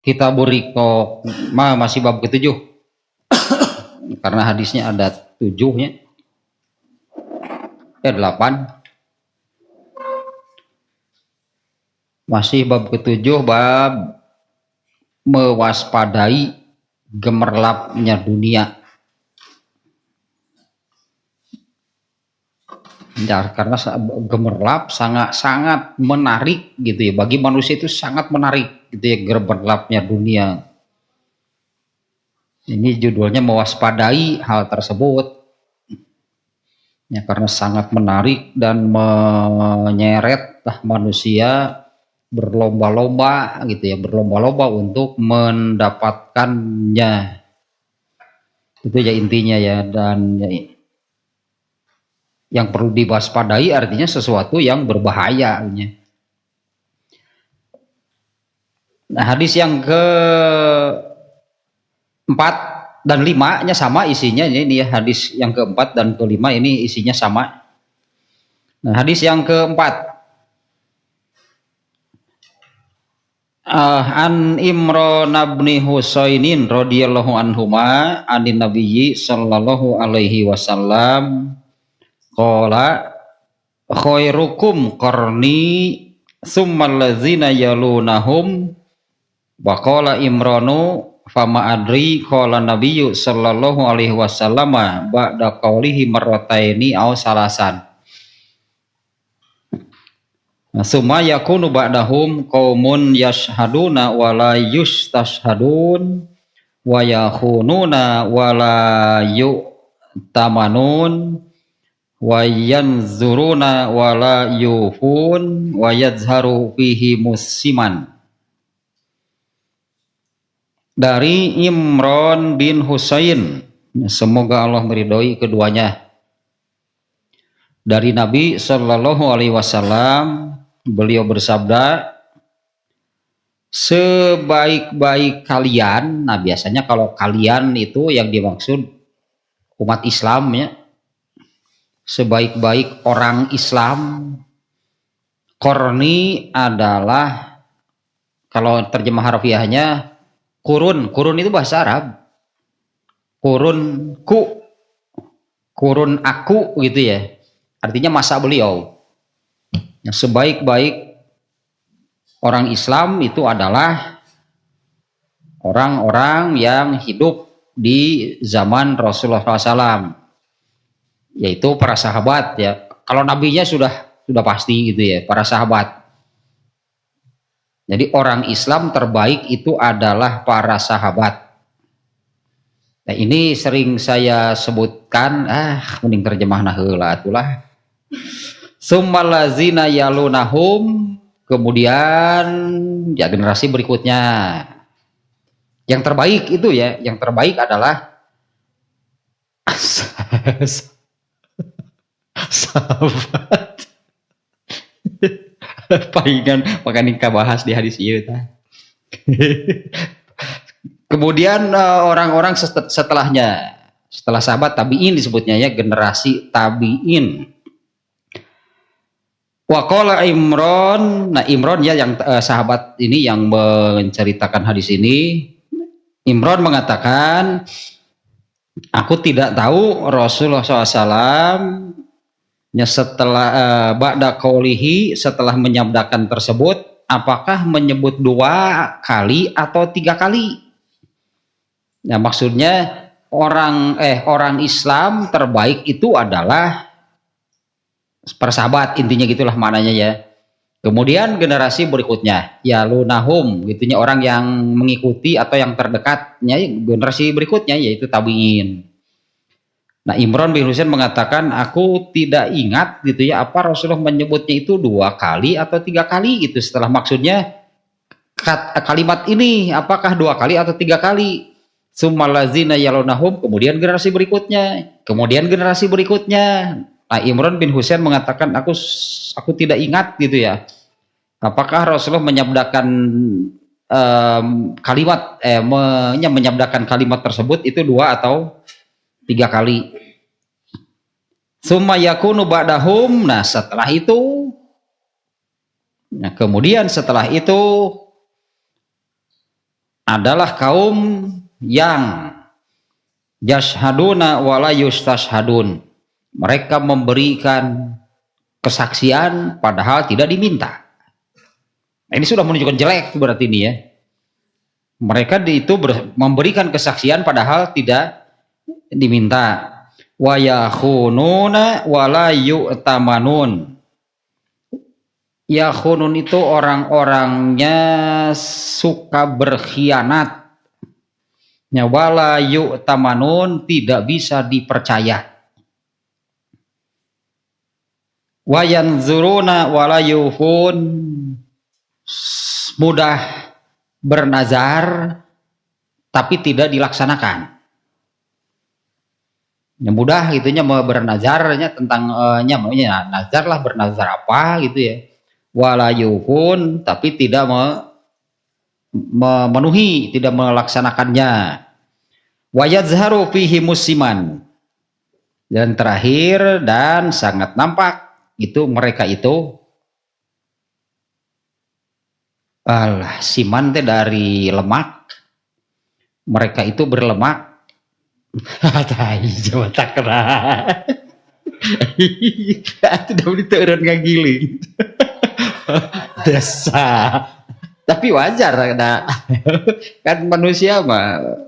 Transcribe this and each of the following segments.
Kita berikok masih bab ke-7 karena hadisnya ada 7-nya. Ya 8. Masih bab ke-7, bab mewaspadai gemerlapnya dunia. Ya, karena gemerlap sangat menarik gitu ya, bagi manusia itu sangat menarik gitu ya, gemerlapnya dunia. Ini judulnya mewaspadai hal tersebut ya, karena sangat menarik dan menyeret manusia berlomba-lomba gitu ya, berlomba-lomba untuk mendapatkannya. Itu ya intinya ya. Dan ya, yang perlu diwaspadai artinya sesuatu yang berbahaya. Nah, hadis yang ke-4 dan 5-nya sama isinya. Ini hadis yang ke-4 dan ke-5 ini isinya sama. Nah, hadis yang ke-4, an Imran bin Husainin radhiyallahu anhuma anin nabiyyi sallallahu alaihi wasallam qala khairukum qarni summal ladzina yalunahum wa qala Imranu fama adri qala nabiyyu sallallahu alaihi wasallam ba'da qaulihi marrataini aw salasan. Summa yakunu ba'dahum qaumun yashhaduna wa la yustashhadun wa yakhununa wa la yu'tamanun wa yanzuruna wa la yufun wa yazharu fihi musiman. Dari Imran bin Husain, semoga Allah meridhoi keduanya, dari Nabi Shallallahu alaihi wasallam, beliau bersabda, sebaik-baik kalian, nah biasanya kalau kalian itu yang dimaksud umat Islam ya, sebaik-baik orang Islam. Korni adalah, kalau terjemah harfiahnya kurun itu bahasa Arab, kurun aku gitu ya, artinya masa beliau. Yang sebaik-baik orang Islam itu adalah orang-orang yang hidup di zaman Rasulullah SAW, yaitu para sahabat ya. Kalau nabinya sudah pasti gitu ya, para sahabat. Jadi orang Islam terbaik itu adalah para sahabat. Nah, ini sering saya sebutkan, mending terjemah heula atulah. Summal ladzina yalunahum, kemudian ya generasi berikutnya. Yang terbaik itu ya, yang terbaik adalah sahabat. Palingan makan nikah bahas di hadis ieu tah. Kemudian orang-orang setelahnya, setelah sahabat tabi'in disebutnya ya, generasi tabi'in. Waqala Imran, nah Imran ya yang sahabat ini yang menceritakan hadis ini. Imran mengatakan, aku tidak tahu Rasulullah SAW ya setelah ba'da qaulihi, setelah menyabdakan tersebut, apakah menyebut 2 kali atau 3 kali. Nah maksudnya orang Islam terbaik itu adalah persahabat, intinya gitulah maknanya ya. Kemudian generasi berikutnya ya lunahum gitunya, orang yang mengikuti atau yang terdekatnya, generasi berikutnya yaitu tabi'in. Nah Imran bin Husain mengatakan, aku tidak ingat gitu ya apa Rasulullah menyebutnya itu 2 kali atau 3 kali gitu. Setelah maksudnya kalimat ini apakah 2 kali atau 3 kali. Summal ladzina yalunahum, kemudian generasi berikutnya, kemudian generasi berikutnya. Nah, Imran bin Husain mengatakan, aku tidak ingat gitu ya, apakah Rasulullah menyabdakan menyabdakan kalimat tersebut itu 2 atau 3 kali. Summa yakunu ba'dahum, nah setelah itu, nah kemudian setelah itu adalah kaum yang yashhaduna wala yustashhadun. Mereka memberikan kesaksian padahal tidak diminta. Nah, ini sudah menunjukkan jelek berarti ini ya. Mereka itu memberikan kesaksian padahal tidak diminta. Wa yakhununa wala yu'tamanun. Yakhunun itu orang-orangnya suka berkhianat. Wala yu'tamanun, tidak bisa dipercaya. Wa yanzuruna wala yufun, mudah bernazar tapi tidak dilaksanakan. Mudah gitunya bernazarnya tentang maunya nazar lah, bernazar apa gitu ya. Wala yufun, tapi tidak memenuhi, tidak melaksanakannya. Wa yadhharu fihi musiman, dan terakhir dan sangat nampak itu mereka itu siman teh dari lemak, mereka itu berlemak. Tai jawa takra. Tidak boleh turun ngagiling. Desa. Tapi wajar kan manusia mah.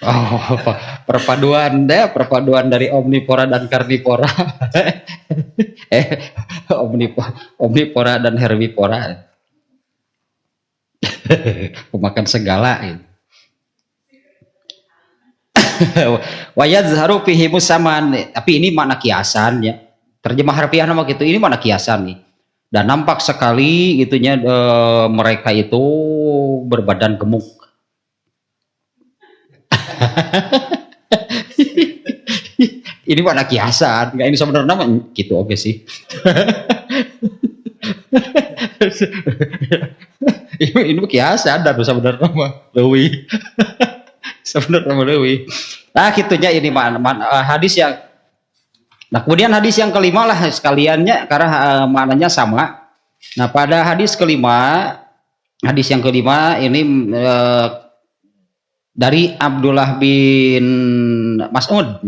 Oh, perpaduan dari omnivora dan karnivora. Omnivora dan herbivora. Pemakan segala. Wa yadhharu fihi musaman, tapi ini makna kiasan ya. Terjemah harfiah nama gitu, ini makna kiasan nih. Dan nampak sekali itunya mereka itu berbadan gemuk. Ini makna kiasan, nggak ini sebenarnya nama gitu oke sih. ini kiasan dan sebenarnya nama Lewi. Sebenarnya nama Lewi. Nah gitunya ini hadis yang. Nah kemudian hadis yang kelima lah sekaliannya karena maknanya sama. Nah pada hadis yang kelima ini dari Abdullah bin Mas'ud.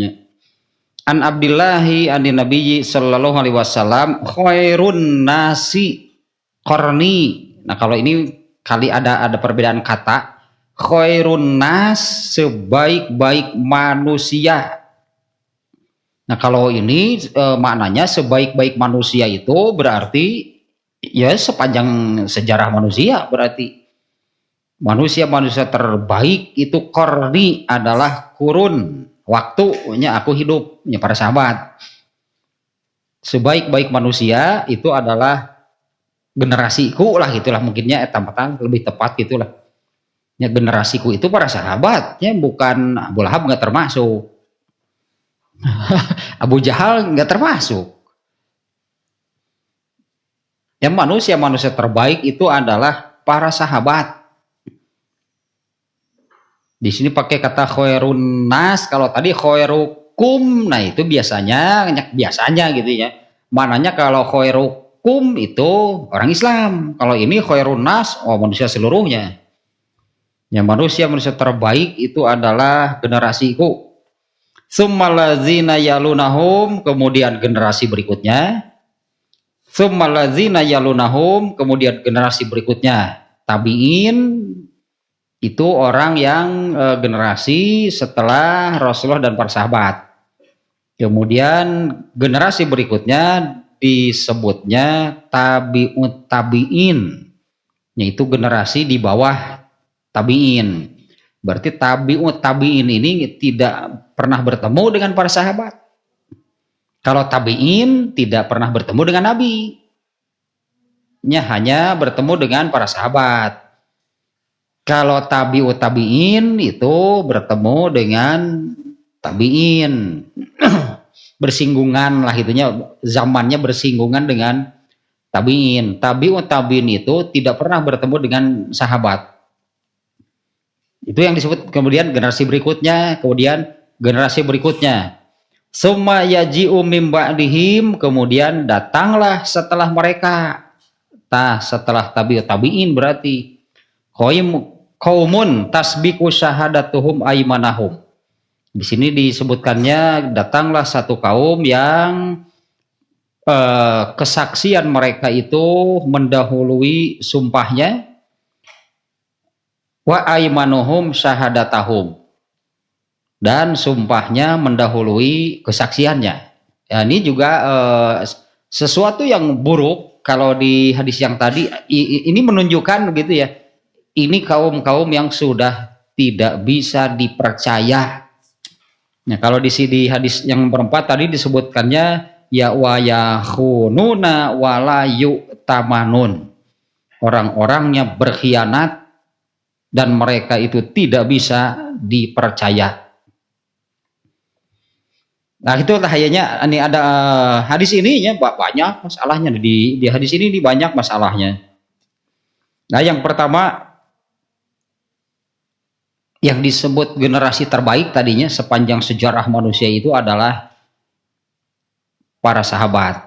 An Abdillahi an Nabiyyi sallallahu alaihi wasallam khairun nasi qarni. Nah kalau ini kali ada perbedaan kata. Khairun nas, sebaik-baik manusia. Nah kalau ini maknanya sebaik-baik manusia itu berarti ya sepanjang sejarah manusia, berarti manusia terbaik itu qarni adalah kurun waktunya aku hidupnya para sahabat. Sebaik-baik manusia itu adalah generasiku lah gitulah, mungkinnya tambatan lebih tepat gitulah. Ya generasiku itu para sahabatnya, bukan Abu Lahab nggak termasuk. Abu Jahal nggak termasuk. Yang manusia terbaik itu adalah para sahabat. Di sini pakai kata khairun nas, kalau tadi khairukum, nah itu biasanya gitu ya. Mananya kalau khairukum itu orang Islam, kalau ini khairun nas, manusia seluruhnya. Ya manusia terbaik itu adalah generasiku. Summalazina yalunahum, kemudian generasi berikutnya. Summalazina yalunahum, kemudian generasi berikutnya. Tabi'in itu orang yang generasi setelah Rasulullah dan para sahabat. Kemudian generasi berikutnya disebutnya tabi'ut tabi'in, yaitu generasi di bawah tabi'in. Berarti tabi'ut tabi'in ini tidak pernah bertemu dengan para sahabat. Kalau tabi'in tidak pernah bertemu dengan Nabi, hanya bertemu dengan para sahabat. Kalau tabi'ut tabi'in itu bertemu dengan tabi'in. Bersinggungan lah itunya, zamannya bersinggungan dengan tabi'in. Tabi'ut tabi'in itu tidak pernah bertemu dengan sahabat. Itu yang disebut kemudian generasi berikutnya, Summa yaji'u mim ba'dihim, kemudian datanglah setelah mereka. Setelah tabi'ut tabi'in berarti Qaumun tasbiqu syahadatuhum aimanahum. Di sini disebutkannya datanglah satu kaum yang kesaksian mereka itu mendahului sumpahnya, wa aimanuhum syahadatahum, dan sumpahnya mendahului kesaksiannya. Ya, ini juga sesuatu yang buruk kalau di hadis yang tadi ini menunjukkan begitu ya. Ini kaum-kaum yang sudah tidak bisa dipercaya. Nah, kalau di hadis yang berempat tadi disebutkannya ya wa yakhununa wala yu'tamanun. Orang-orangnya berkhianat dan mereka itu tidak bisa dipercaya. Nah, itu kayaknya ini ada hadis ini ya banyak masalahnya di hadis ini banyak masalahnya. Nah, yang pertama yang disebut generasi terbaik tadinya sepanjang sejarah manusia itu adalah para sahabat.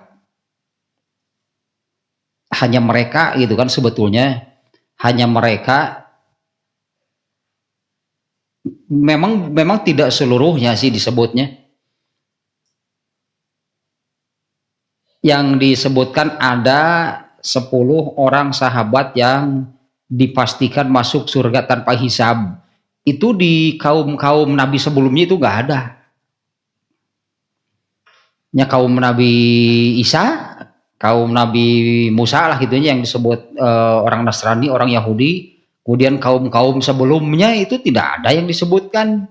Hanya mereka gitu kan, sebetulnya hanya mereka, memang tidak seluruhnya sih disebutnya. Yang disebutkan ada 10 orang sahabat yang dipastikan masuk surga tanpa hisab. Itu di kaum Nabi sebelumnya itu nggak ada. Ya, kaum Nabi Isa, kaum Nabi Musa lah gitunya yang disebut orang Nasrani, orang Yahudi. Kemudian kaum sebelumnya itu tidak ada yang disebutkan.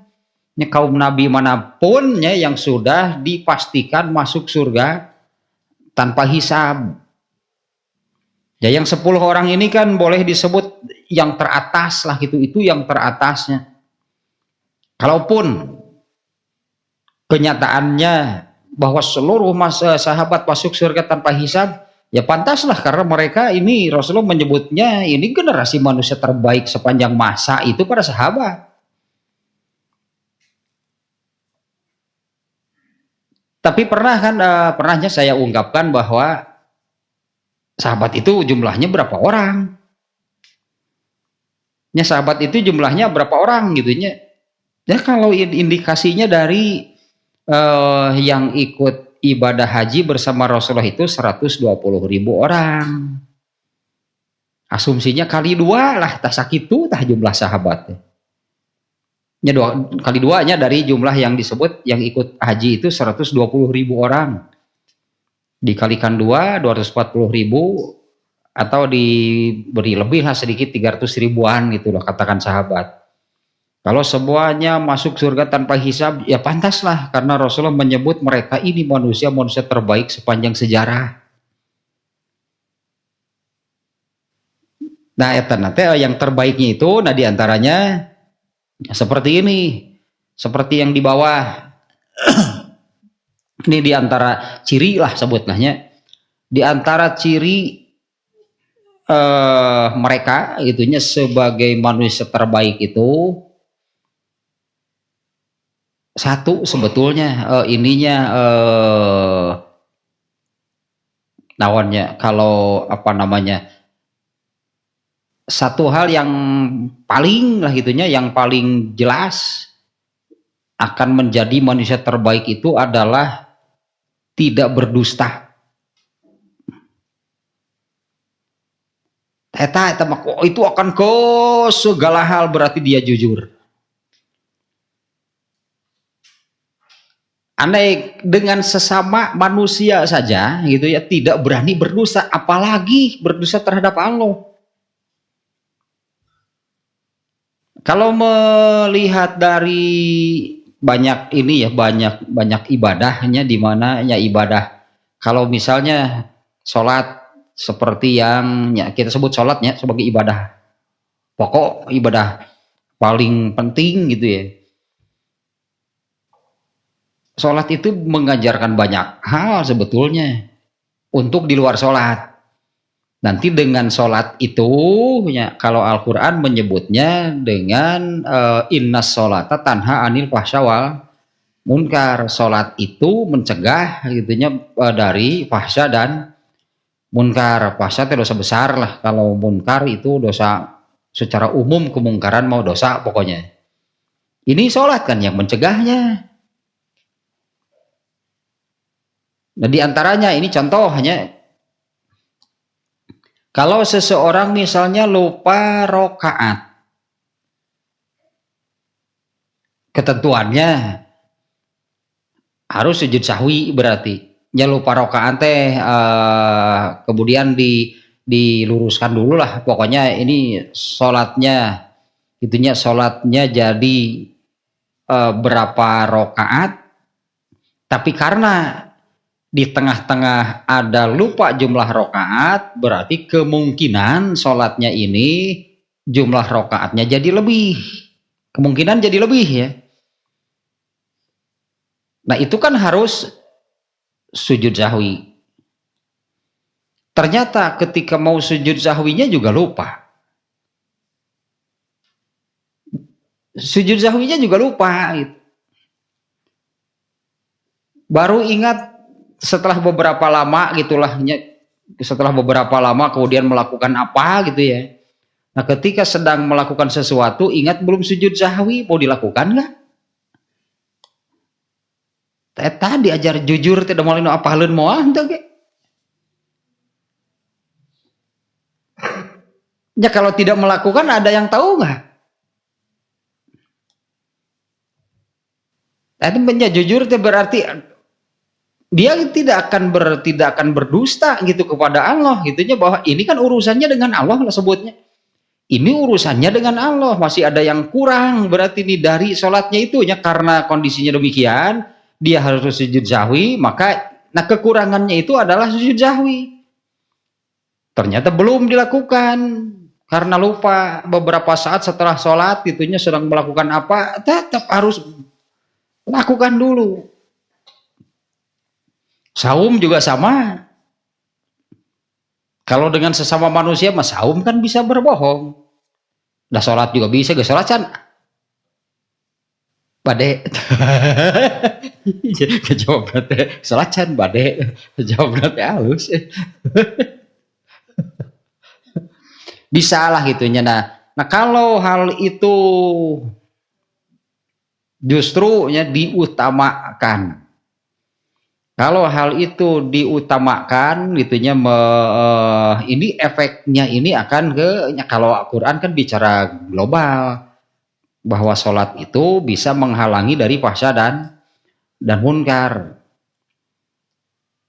Ya, kaum Nabi manapun ya yang sudah dipastikan masuk surga tanpa hisab. Ya, yang 10 orang ini kan boleh disebut yang teratas lah gitu, itu yang teratasnya. Kalaupun kenyataannya bahwa seluruh sahabat masuk surga tanpa hisab, ya pantaslah karena mereka ini Rasulullah menyebutnya ini generasi manusia terbaik sepanjang masa itu para sahabat. Tapi pernahnya saya ungkapkan bahwa sahabat itu jumlahnya berapa orang? Ya, sahabat itu jumlahnya berapa orang gitunya? Ya, kalau indikasinya dari yang ikut ibadah haji bersama Rasulullah itu 120.000 orang. Asumsinya kali 2 lah, tak sakitu tah jumlah sahabatnya. Ya, kali 2-nya dari jumlah yang disebut yang ikut haji itu 120.000 orang. Dikalikan 2, 240.000, atau diberi lebih lah sedikit 300 ribuan gitu loh, katakan sahabat. Kalau semuanya masuk surga tanpa hisab, ya pantaslah karena Rasulullah menyebut mereka ini manusia terbaik sepanjang sejarah. Nah, yang terbaiknya itu, nah diantaranya seperti ini, seperti yang di bawah. Ini diantara ciri lah sebutnahnya, diantara ciri mereka itunya sebagai manusia terbaik itu satu sebetulnya nawannya kalau apa namanya, satu hal yang paling lah gitunya, yang paling jelas akan menjadi manusia terbaik itu adalah tidak berdusta. Itu akan ke segala hal berarti dia jujur. Andai dengan sesama manusia saja gitu ya tidak berani berdusta, apalagi berdusta terhadap Allah. Kalau melihat dari banyak ini ya, banyak ibadahnya, di mana ya ibadah, kalau misalnya sholat seperti yang ya kita sebut sholatnya sebagai ibadah pokok, ibadah paling penting gitu ya. Sholat itu mengajarkan banyak hal sebetulnya untuk di luar sholat. Nanti dengan sholat itu ya, kalau Al-Quran menyebutnya dengan innas sholata tanha anil fahsya wal munkar. Sholat itu mencegah gitunya dari fahsya dan munkar. Fahsya itu dosa besar lah, kalau munkar itu dosa secara umum kemungkaran mau dosa pokoknya. Ini sholat kan yang mencegahnya. Nah diantaranya ini contohnya, kalau seseorang misalnya lupa rokaat, ketentuannya harus sujud sahwi berarti. Ya lupa rokaat teh kemudian diluruskan dulu lah. Pokoknya ini sholatnya, itunya sholatnya jadi berapa rokaat, tapi karena di tengah-tengah ada lupa jumlah rokaat, berarti kemungkinan sholatnya ini jumlah rokaatnya jadi lebih. Kemungkinan jadi lebih ya. Nah itu kan harus sujud sahwi. Ternyata ketika mau sujud sahwinya juga lupa. Sujud sahwinya juga lupa. Gitu. Baru ingat setelah beberapa lama gitulah. Setelah beberapa lama kemudian melakukan apa gitu ya. Nah ketika sedang melakukan sesuatu, ingat belum sujud sahwi, mau dilakukan nggak? Tadi ajar jujur tidak mau lino apalun mau anda ke? Ya kalau tidak melakukan ada yang tahu nggak? Tadi jujur itu berarti dia tidak akan berdusta gitu kepada Allah gitunya, bahwa ini kan urusannya dengan Allah lah sebutnya. Ini urusannya dengan Allah, masih ada yang kurang berarti nih dari sholatnya itu ya, karena kondisinya demikian dia harus sujud sahwi, maka nah kekurangannya itu adalah sujud sahwi. Ternyata belum dilakukan karena lupa beberapa saat setelah sholat itunya sedang melakukan apa, tetap harus lakukan dulu. Saum juga sama. Kalau dengan sesama manusia mas saum kan bisa berbohong. Nah sholat juga bisa, gak sholat kan? Bade. Jawab nanti sholat kan bade. Jawab nanti halus. Bisa lah gitunya. Nah kalau hal itu justru ya diutamakan. Kalau hal itu diutamakan gitunya, ini efeknya ini akan ke, kalau Al-Quran kan bicara global bahwa sholat itu bisa menghalangi dari fahsya dan munkar.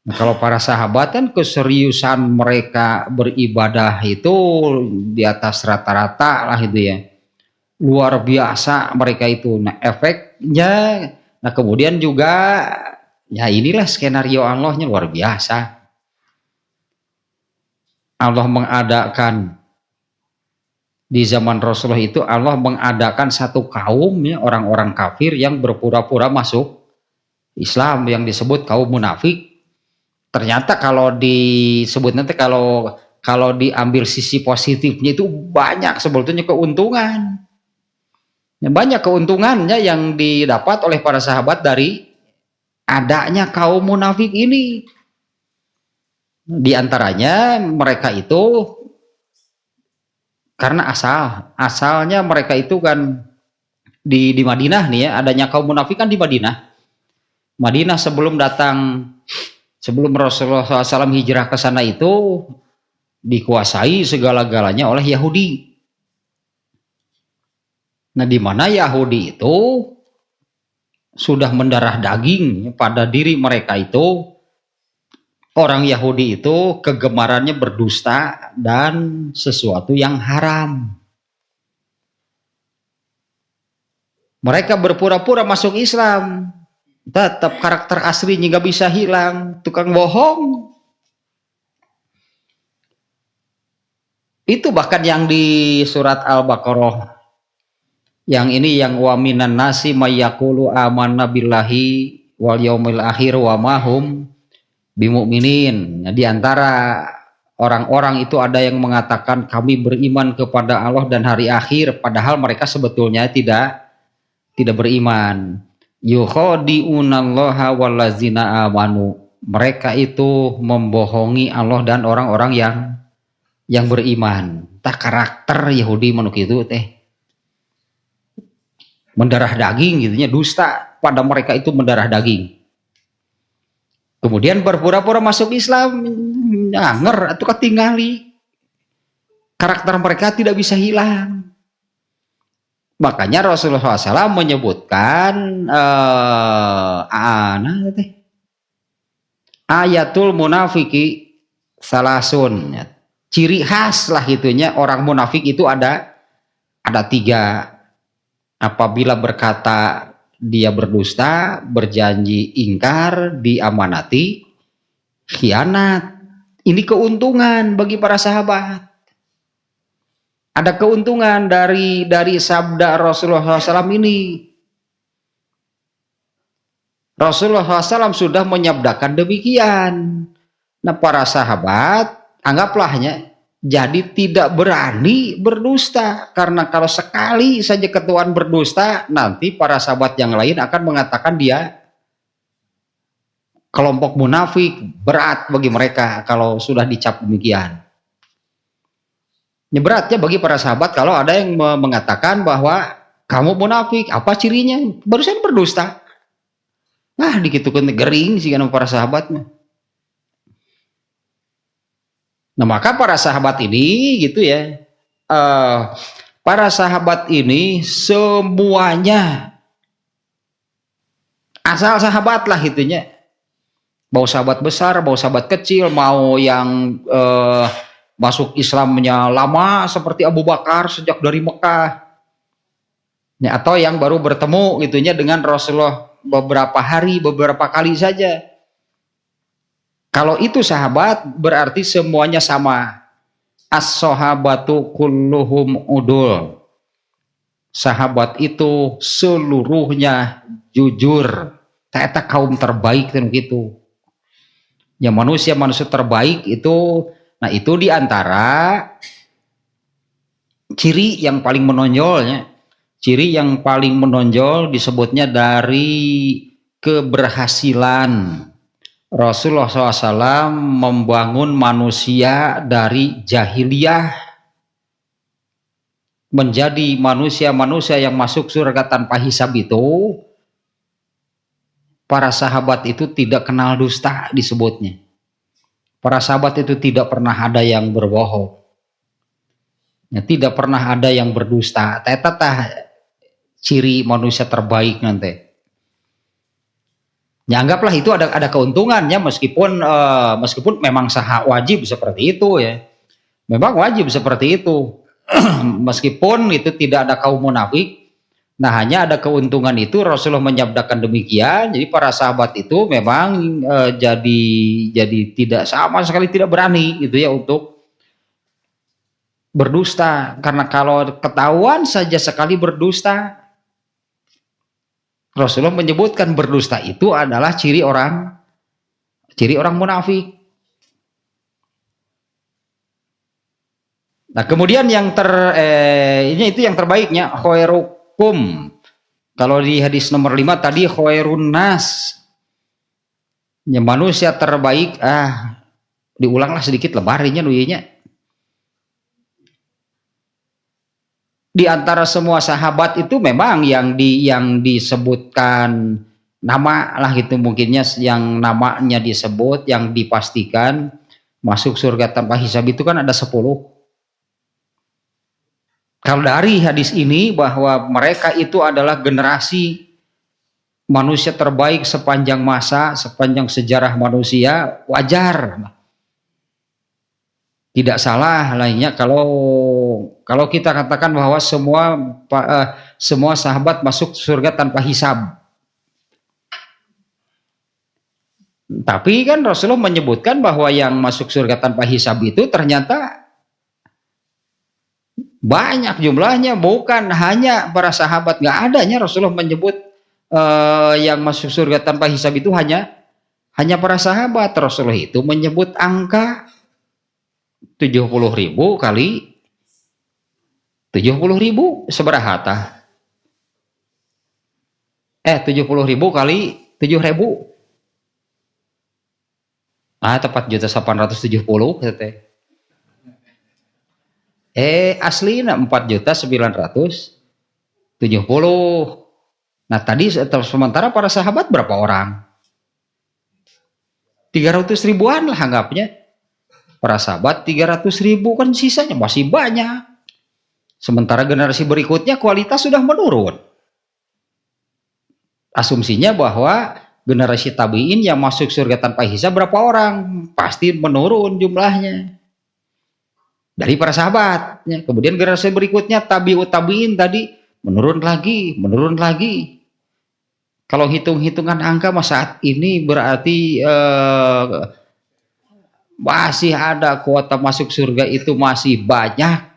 Nah, kalau para sahabat kan keseriusan mereka beribadah itu di atas rata-rata lah itu ya, luar biasa mereka itu. Nah efeknya, nah kemudian juga ya inilah skenario Allahnya luar biasa. Allah mengadakan di zaman Rasulullah itu, Allah mengadakan satu kaum ya, orang-orang kafir yang berpura-pura masuk Islam yang disebut kaum munafik. Ternyata kalau disebut nanti, kalau diambil sisi positifnya itu banyak sebetulnya keuntungan. Banyak keuntungannya yang didapat oleh para sahabat dari adanya kaum munafik ini. Di antaranya mereka itu karena asalnya mereka itu kan di Madinah nih ya, adanya kaum munafik kan di Madinah. Madinah sebelum Rasulullah SAW hijrah ke sana itu dikuasai segala-galanya oleh Yahudi. Nah di mana Yahudi itu sudah mendarah daging pada diri mereka itu. Orang Yahudi itu kegemarannya berdusta dan sesuatu yang haram. Mereka berpura-pura masuk Islam, tetap karakter aslinya nggak bisa hilang, tukang bohong. Itu bahkan yang di surat Al-Baqarah, yang ini yang wa minan nasi mayyaqulu amanna billahi wal yaumil akhir wa mahum bimu'minin. Nah, di antara orang-orang itu ada yang mengatakan kami beriman kepada Allah dan hari akhir, padahal mereka sebetulnya tidak beriman. Yukhadi'unallaha wallazina amanu. Mereka itu membohongi Allah dan orang-orang yang beriman. tah karakter Yahudi manuk itu teh mendarah daging gitunya, dusta pada mereka itu mendarah daging. Kemudian berpura-pura masuk Islam, nganger atau ketinggali. Karakter mereka tidak bisa hilang. Makanya Rasulullah SAW menyebutkan ayatul munafiki salasun. Ciri khas lah gitunya orang munafik itu ada 3. Apabila berkata dia berdusta, berjanji ingkar, diamanati, khianat. Ini keuntungan bagi para sahabat. Ada keuntungan dari sabda Rasulullah SAW ini. Rasulullah SAW sudah menyabdakan demikian. Nah, para sahabat anggaplahnya jadi tidak berani berdusta, karena kalau sekali saja ketahuan berdusta, nanti para sahabat yang lain akan mengatakan dia kelompok munafik. Berat bagi mereka kalau sudah dicap demikian. Beratnya bagi para sahabat kalau ada yang mengatakan bahwa kamu munafik, apa cirinya? Barusan berdusta. Nah, dikitukan gering sih kan para sahabatnya. Nah, maka para sahabat ini gitu ya, para sahabat ini semuanya asal sahabat lah gitunya. Mau sahabat besar, mau sahabat kecil, mau yang masuk Islamnya lama seperti Abu Bakar sejak dari Mekah, ya, atau yang baru bertemu gitunya dengan Rasulullah beberapa hari, beberapa kali saja. Kalau itu sahabat berarti semuanya sama. As-sahabatu kulluhum udul. Sahabat itu seluruhnya jujur. Ternyata kaum terbaik dan begitu. Ya, manusia terbaik itu, nah itu diantara ciri yang paling menonjolnya. Ciri yang paling menonjol disebutnya dari keberhasilan Rasulullah SAW membangun manusia dari jahiliyah menjadi manusia-manusia yang masuk surga tanpa hisab itu. Para sahabat itu tidak kenal dusta disebutnya. Para sahabat itu tidak pernah ada yang berbohong. Ya, tidak pernah ada yang berdusta. Teteh ciri manusia terbaik nanti. Ya, anggaplah itu ada keuntungannya, meskipun memang wajib seperti itu ya. Memang wajib seperti itu. Meskipun itu tidak ada kaum munafik. Nah, hanya ada keuntungan itu Rasulullah menyabdakan demikian. Jadi para sahabat itu memang jadi tidak sama sekali tidak berani gitu ya untuk berdusta, karena kalau ketahuan saja sekali berdusta, Rasulullah menyebutkan berdusta itu adalah ciri orang munafik. Nah, kemudian yang itu yang terbaiknya khairukum. Kalau di hadis nomor 5 tadi khairun nas. Ya, manusia terbaik. Diulanglah sedikit lebarnya nuyinya. Di antara semua sahabat itu memang yang disebutkan nama lah gitu, mungkinnya yang namanya disebut, yang dipastikan masuk surga tanpa hisab itu kan ada 10. Kalau dari hadis ini bahwa mereka itu adalah generasi manusia terbaik sepanjang masa, sepanjang sejarah manusia, wajar. Tidak salah lainnya kalau kita katakan bahwa semua sahabat masuk surga tanpa hisab. Tapi kan Rasulullah menyebutkan bahwa yang masuk surga tanpa hisab itu ternyata banyak jumlahnya, bukan hanya para sahabat. Nggak adanya Rasulullah menyebut yang masuk surga tanpa hisab itu hanya para sahabat. Rasulullah itu menyebut angka 70.000 kali 70.000 seberaha tah? 70.000 kali 7.000. Tepat 1.870 teh. Asli 4.970.000. Nah tadi sementara para sahabat berapa orang? 300 ribuan lah anggapnya. Para sahabat 300 ribu, kan sisanya masih banyak. Sementara generasi berikutnya kualitas sudah menurun. Asumsinya bahwa generasi tabiin yang masuk surga tanpa hisab berapa orang? Pasti menurun jumlahnya dari para sahabat. Kemudian generasi berikutnya tabiut tabiin tadi menurun lagi. Kalau hitung-hitungan angka saat ini berarti masih ada kuota masuk surga itu masih banyak.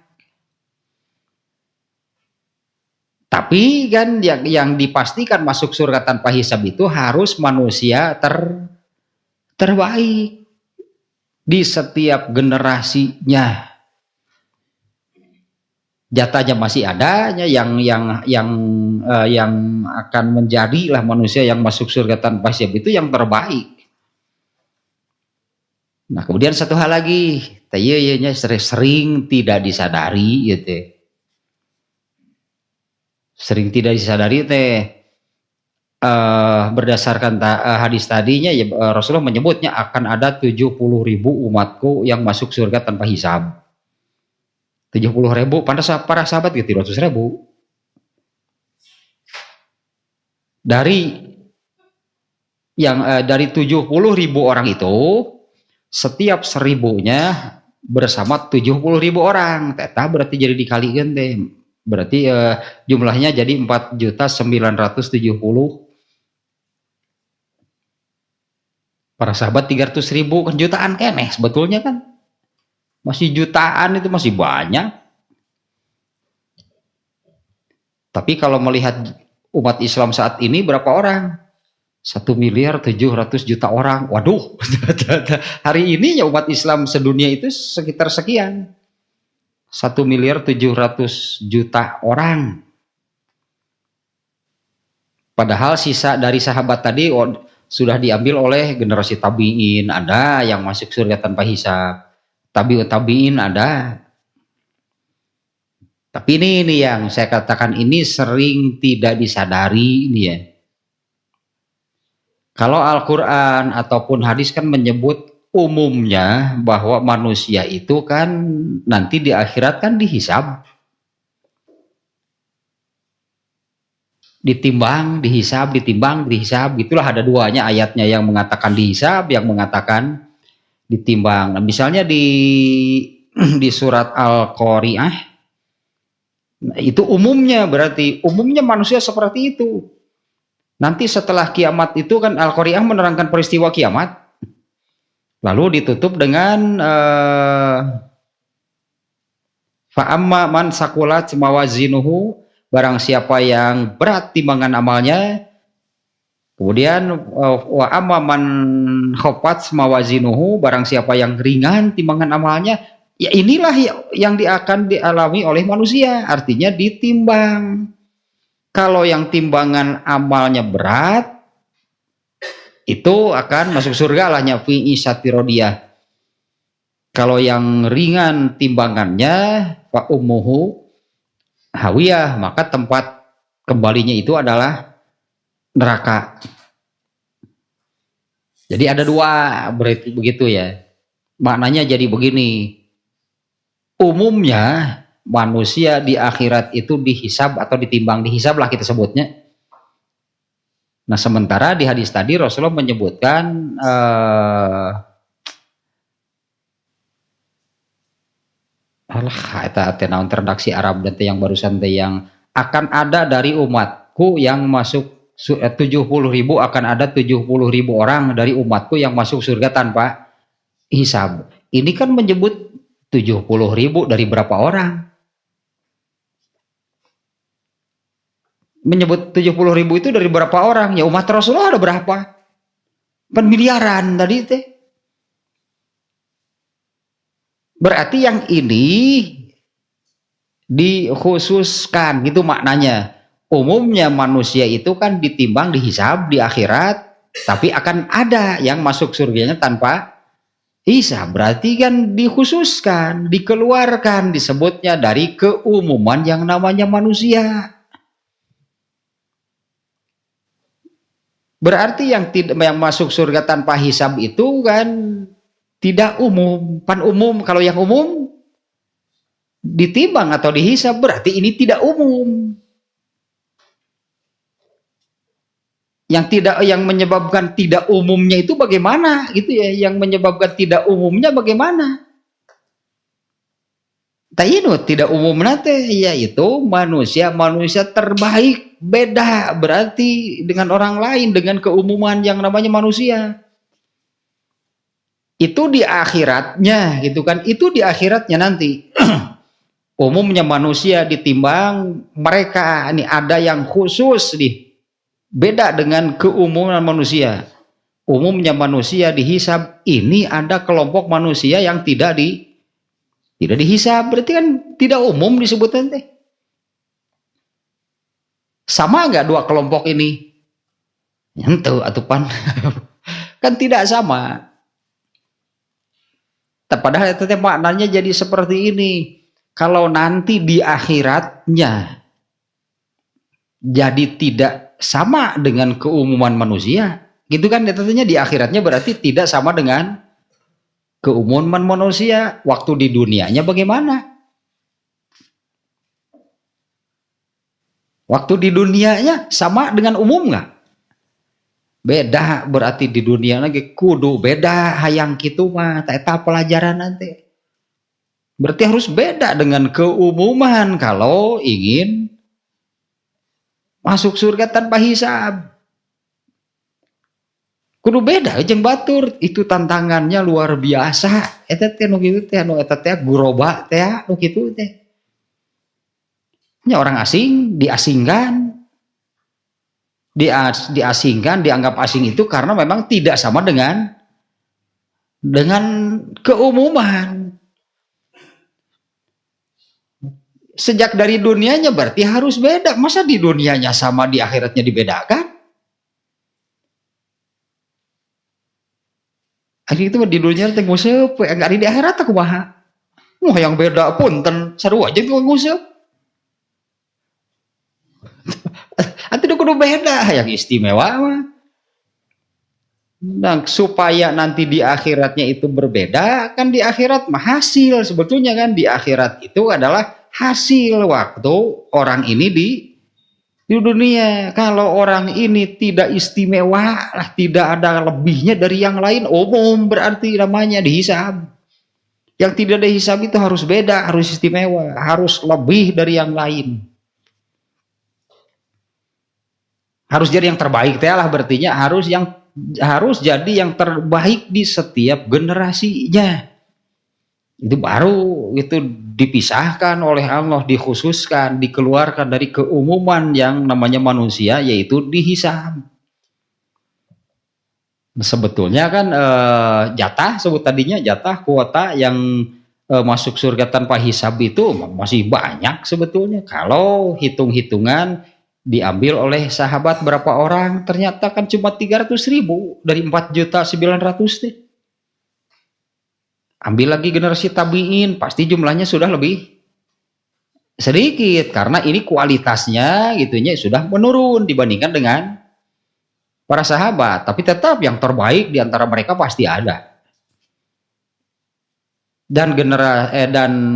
Tapi kan yang dipastikan masuk surga tanpa hisab itu harus manusia terbaik di setiap generasinya. Jatahnya masih ada yang akan menjadilah manusia yang masuk surga tanpa hisab itu yang terbaik. Nah kemudian satu hal lagi, sering tidak disadari gitu. Sering tidak disadari berdasarkan hadis tadinya ya, Rasulullah menyebutnya akan ada 70.000 umatku yang masuk surga tanpa hisab. 70.000, pada para sahabat gitu 300.000. Dari 70.000 orang itu, setiap 1.000-nya bersama 70.000 orang. Teta berarti jadi dikalikan teh. Berarti jumlahnya jadi 4.970.000. Para sahabat 300.000 kan jutaan keneh sebetulnya kan. Masih jutaan, itu masih banyak. Tapi kalau melihat umat Islam saat ini berapa orang? 1.700.000.000 orang. Waduh, hari ini ya umat Islam sedunia itu sekitar sekian. 1.700.000.000 orang. Padahal sisa dari sahabat tadi sudah diambil oleh generasi tabiin. Ada yang masuk surga tanpa hisab. Tabiut tabiin ada. Tapi ini yang saya katakan ini sering tidak disadari ini ya. Kalau Al-Quran ataupun hadis kan menyebut umumnya bahwa manusia itu kan nanti di akhirat kan dihisab. Ditimbang, dihisab, ditimbang, dihisab. Itulah ada duanya ayatnya, yang mengatakan dihisab, yang mengatakan ditimbang. Nah, misalnya di surat Al-Qari'ah, itu umumnya, berarti umumnya manusia seperti itu. Nanti setelah kiamat itu kan Al-Qari'ah menerangkan peristiwa kiamat, lalu ditutup dengan fa'amma man sakulat mawazinuhu, barang siapa yang berat timbangan amalnya. Kemudian wa amma man khafat mawazinuhu, barang siapa yang ringan timbangan amalnya. Ya inilah yang akan dialami oleh manusia, artinya ditimbang. Kalau yang timbangan amalnya berat, itu akan masuk surga lahnya fi isati rodiyah. Kalau yang ringan timbangannya fa ummuhu hawiyah, maka tempat kembalinya itu adalah neraka. Jadi ada dua, berarti begitu ya. Maknanya jadi begini. Umumnya manusia di akhirat itu dihisab atau ditimbang, dihisab lah kita sebutnya. Nah sementara di hadis tadi Rasulullah menyebutkan naon redaksi Arab dan yang barusan yang akan ada dari umatku yang masuk 70.000, akan ada 70.000 orang dari umatku yang masuk surga tanpa hisab. Ini kan menyebut 70.000 dari berapa orang? Menyebut 70.000 itu dari berapa orang? Ya umat Rasulullah ada berapa? Kan miliaran tadi teh. Berarti yang ini dikhususkan gitu maknanya. Umumnya manusia itu kan ditimbang, dihisab di akhirat, tapi akan ada yang masuk surganya tanpa Isa berarti kan dikhususkan, dikeluarkan, disebutnya dari keumuman yang namanya manusia. Berarti yang masuk surga tanpa hisab itu kan tidak umum. Pan umum, kalau yang umum ditimbang atau dihisab, berarti ini tidak umum. Yang menyebabkan tidak umumnya itu bagaimana gitu ya, yang menyebabkan tidak umumnya bagaimana? Tainu tidak umum nate, yaitu manusia terbaik, beda berarti dengan orang lain, dengan keumuman yang namanya manusia. Itu di akhiratnya gitu kan, itu di akhiratnya nanti. Umumnya manusia ditimbang, mereka ini ada yang khusus nih, beda dengan keumuman manusia. Umumnya manusia dihisab, ini ada kelompok manusia yang tidak dihisab, berarti kan tidak umum disebutkan teh. Sama nggak dua kelompok ini? Nyentuh atupan. Kan tidak sama. Padahal itu maknanya jadi seperti ini. Kalau nanti di akhiratnya jadi tidak sama dengan keumuman manusia, gitu kan? Tentunya di akhiratnya berarti tidak sama dengan keumuman manusia. Waktu di dunianya bagaimana? Waktu di dunianya sama dengan umum nggak? Beda, berarti di dunia lagi kudu beda hayang gitu mah, eta pelajaran nanti. Berarti harus beda dengan keumuman kalau ingin masuk surga tanpa hisab. Kudu beda jeung batur, itu tantangannya luar biasa. Eta teh nu kitu teh anu eta teh guroba teh nu kitu teh. Nya orang asing diasingkan. Diasingkan, dianggap asing itu karena memang tidak sama dengan keumuman. Sejak dari dunianya berarti harus beda. Masa di dunianya sama, di akhiratnya dibedakan? Akhirnya itu di dunia teh nguseup, enggak di akhirat aku kumaha. Wah yang beda punten sarua aja nguseup. Atuh kudu beda yang istimewa mah. Nah, supaya nanti di akhiratnya itu berbeda, kan di akhirat mah hasil sebetulnya kan di akhirat itu adalah hasil waktu orang ini di dunia. Kalau orang ini tidak istimewa, tidak ada lebihnya dari yang lain, umum berarti namanya dihisab. Yang tidak dihisab itu harus beda, harus istimewa, harus lebih dari yang lain. Harus jadi yang terbaik teh lah, berartinya harus jadi yang terbaik di setiap generasinya. Itu baru itu dipisahkan oleh Allah, dikhususkan, dikeluarkan dari keumuman yang namanya manusia, yaitu dihisab. Sebetulnya kan jatah, sebut tadinya jatah kuota yang masuk surga tanpa hisab itu masih banyak sebetulnya. Kalau hitung-hitungan diambil oleh sahabat berapa orang, ternyata kan cuma 300.000 dari 4.900.000 deh. Ambil lagi generasi tabiin, pasti jumlahnya sudah lebih sedikit karena ini kualitasnya gitunya sudah menurun dibandingkan dengan para sahabat. Tapi tetap yang terbaik di antara mereka pasti ada. Dan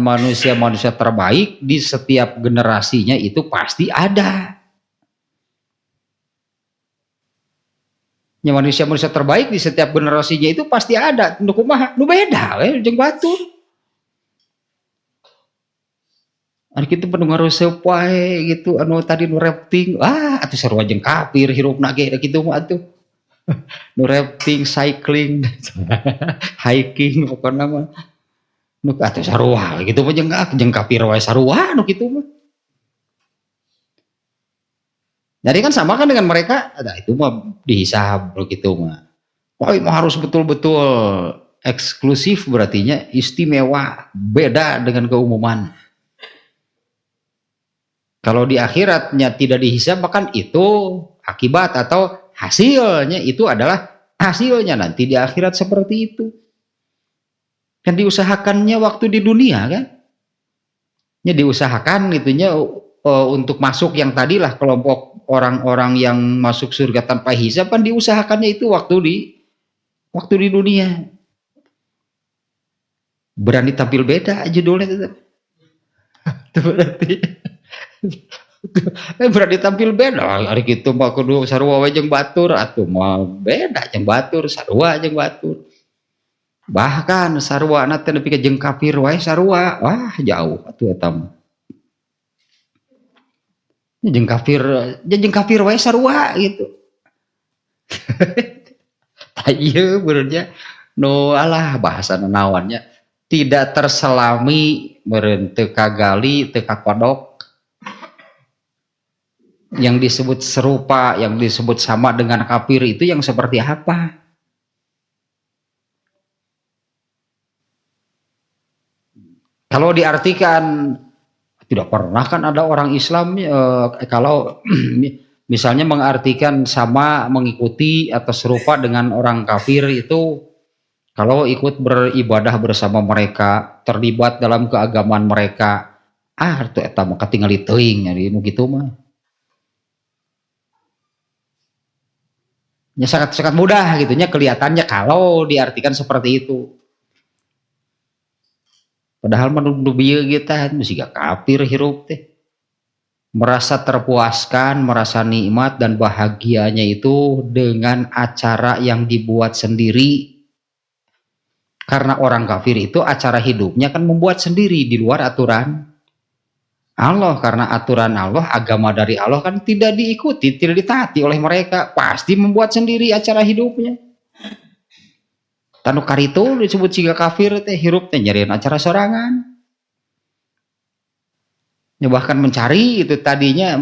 manusia-manusia terbaik di setiap generasinya itu pasti ada. Manusia-manusia terbaik di setiap generasinya itu pasti ada. Nu kumaha? Nu beda we jeung batur. Ari kitu penuh ngareuseub wae gitu anu tadi nu rafting. Atuh sarua jeung kafir hirupna ge kitu mah atuh. Nu rafting, cycling, hiking pokona mah. Nu atuh sarua gitu mah jeung kafir wae sarua nu kitu mah. Jadi kan sama kan dengan mereka, nah itu mah dihisab begitu mah. Wah, harus betul-betul eksklusif berartinya istimewa, beda dengan keumuman. Kalau di akhiratnya tidak dihisab, bahkan itu akibat atau hasilnya itu adalah hasilnya nanti di akhirat seperti itu. Kan diusahakannya waktu di dunia kan? Ya diusahakan itunya untuk masuk yang tadilah kelompok orang-orang yang masuk surga tanpa hisab kan diusahakannya itu waktu di dunia. Berani tampil beda judulnya tetap. Itu berarti berani tampil beda hari gitu mah kudu sarua we jeung batur atuh mah beda jeung batur sarua jeung batur. Bahkan sarua na teh nepi ka jeung kafir wae sarua. Wah, jauh atuh eta mah. Jeung kafir wae sarua gitu. Tah ieu benernya nu alah bahasa naonnya tidak terselami meureun teu kagali teu kakodok yang disebut serupa, yang disebut sama dengan kafir itu yang seperti apa? Kalau diartikan tidak pernah kan ada orang Islam kalau misalnya mengartikan sama, mengikuti atau serupa dengan orang kafir itu kalau ikut beribadah bersama mereka, terlibat dalam keagamaan mereka, itu eta mah katingali teuing nya nu kitu mah. Ya sangat mudah gitu nya kelihatannya kalau diartikan seperti itu. Padahal menurut bieu kita masih gak kafir hirup teh. Merasa terpuaskan, merasa nikmat dan bahagianya itu dengan acara yang dibuat sendiri. Karena orang kafir itu acara hidupnya kan membuat sendiri di luar aturan Allah, karena aturan Allah, agama dari Allah kan tidak diikuti, tidak ditaati oleh mereka, pasti membuat sendiri acara hidupnya. Tanu karitu disebut siga kafir teh hirup teh nyariin acara sorangan. Ya bahkan mencari itu tadinya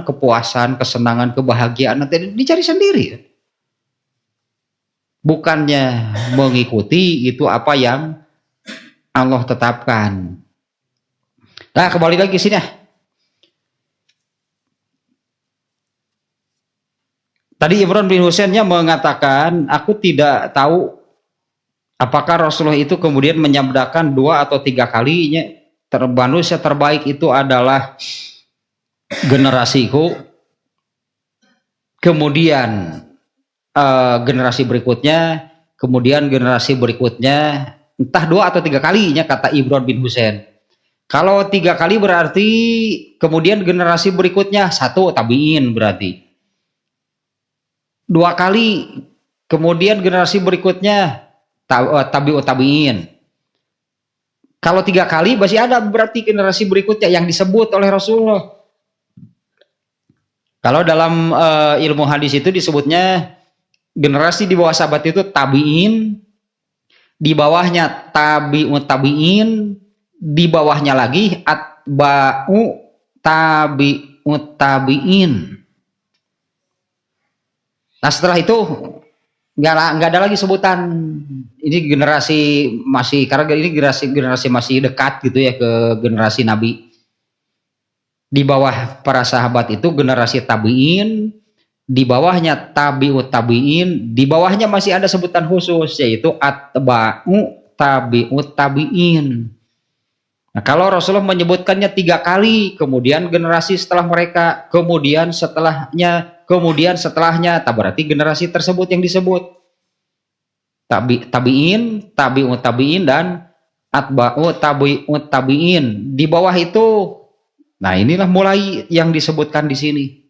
kepuasan, kesenangan, kebahagiaan nanti dicari sendiri. Bukannya mengikuti itu apa yang Allah tetapkan. Nah, kembali lagi sini. Tadi Imran bin Husainnya mengatakan, aku tidak tahu apakah Rasulullah itu kemudian menyabdakan 2 atau 3 kalinya, manusia terbaik itu adalah generasiku, kemudian generasi berikutnya, kemudian generasi berikutnya, entah 2 atau 3 kalinya kata Imran bin Husain. Kalau 3 kali berarti kemudian generasi berikutnya 1 tabiin berarti. 2 kali kemudian generasi berikutnya tabiin. Kalau 3 kali masih ada berarti generasi berikutnya yang disebut oleh Rasulullah. Kalau dalam ilmu hadis itu disebutnya generasi di bawah sahabat itu tabiin, di bawahnya tabiin, di bawahnya lagi atba'u tabiin. Nah setelah itu nggak ada lagi sebutan ini generasi masih, karena ini generasi masih dekat gitu ya ke generasi Nabi. Di bawah para sahabat itu generasi tabiin, di bawahnya tabiut tabiin, di bawahnya masih ada sebutan khusus yaitu atba'u tabiut tabiin. Nah, kalau Rasulullah menyebutkannya 3 kali, kemudian generasi setelah mereka, kemudian setelahnya, tak berarti generasi tersebut yang disebut tabiin, tabiut tabiin dan atba'u tabiut tabiin. Di bawah itu, nah inilah mulai yang disebutkan di sini.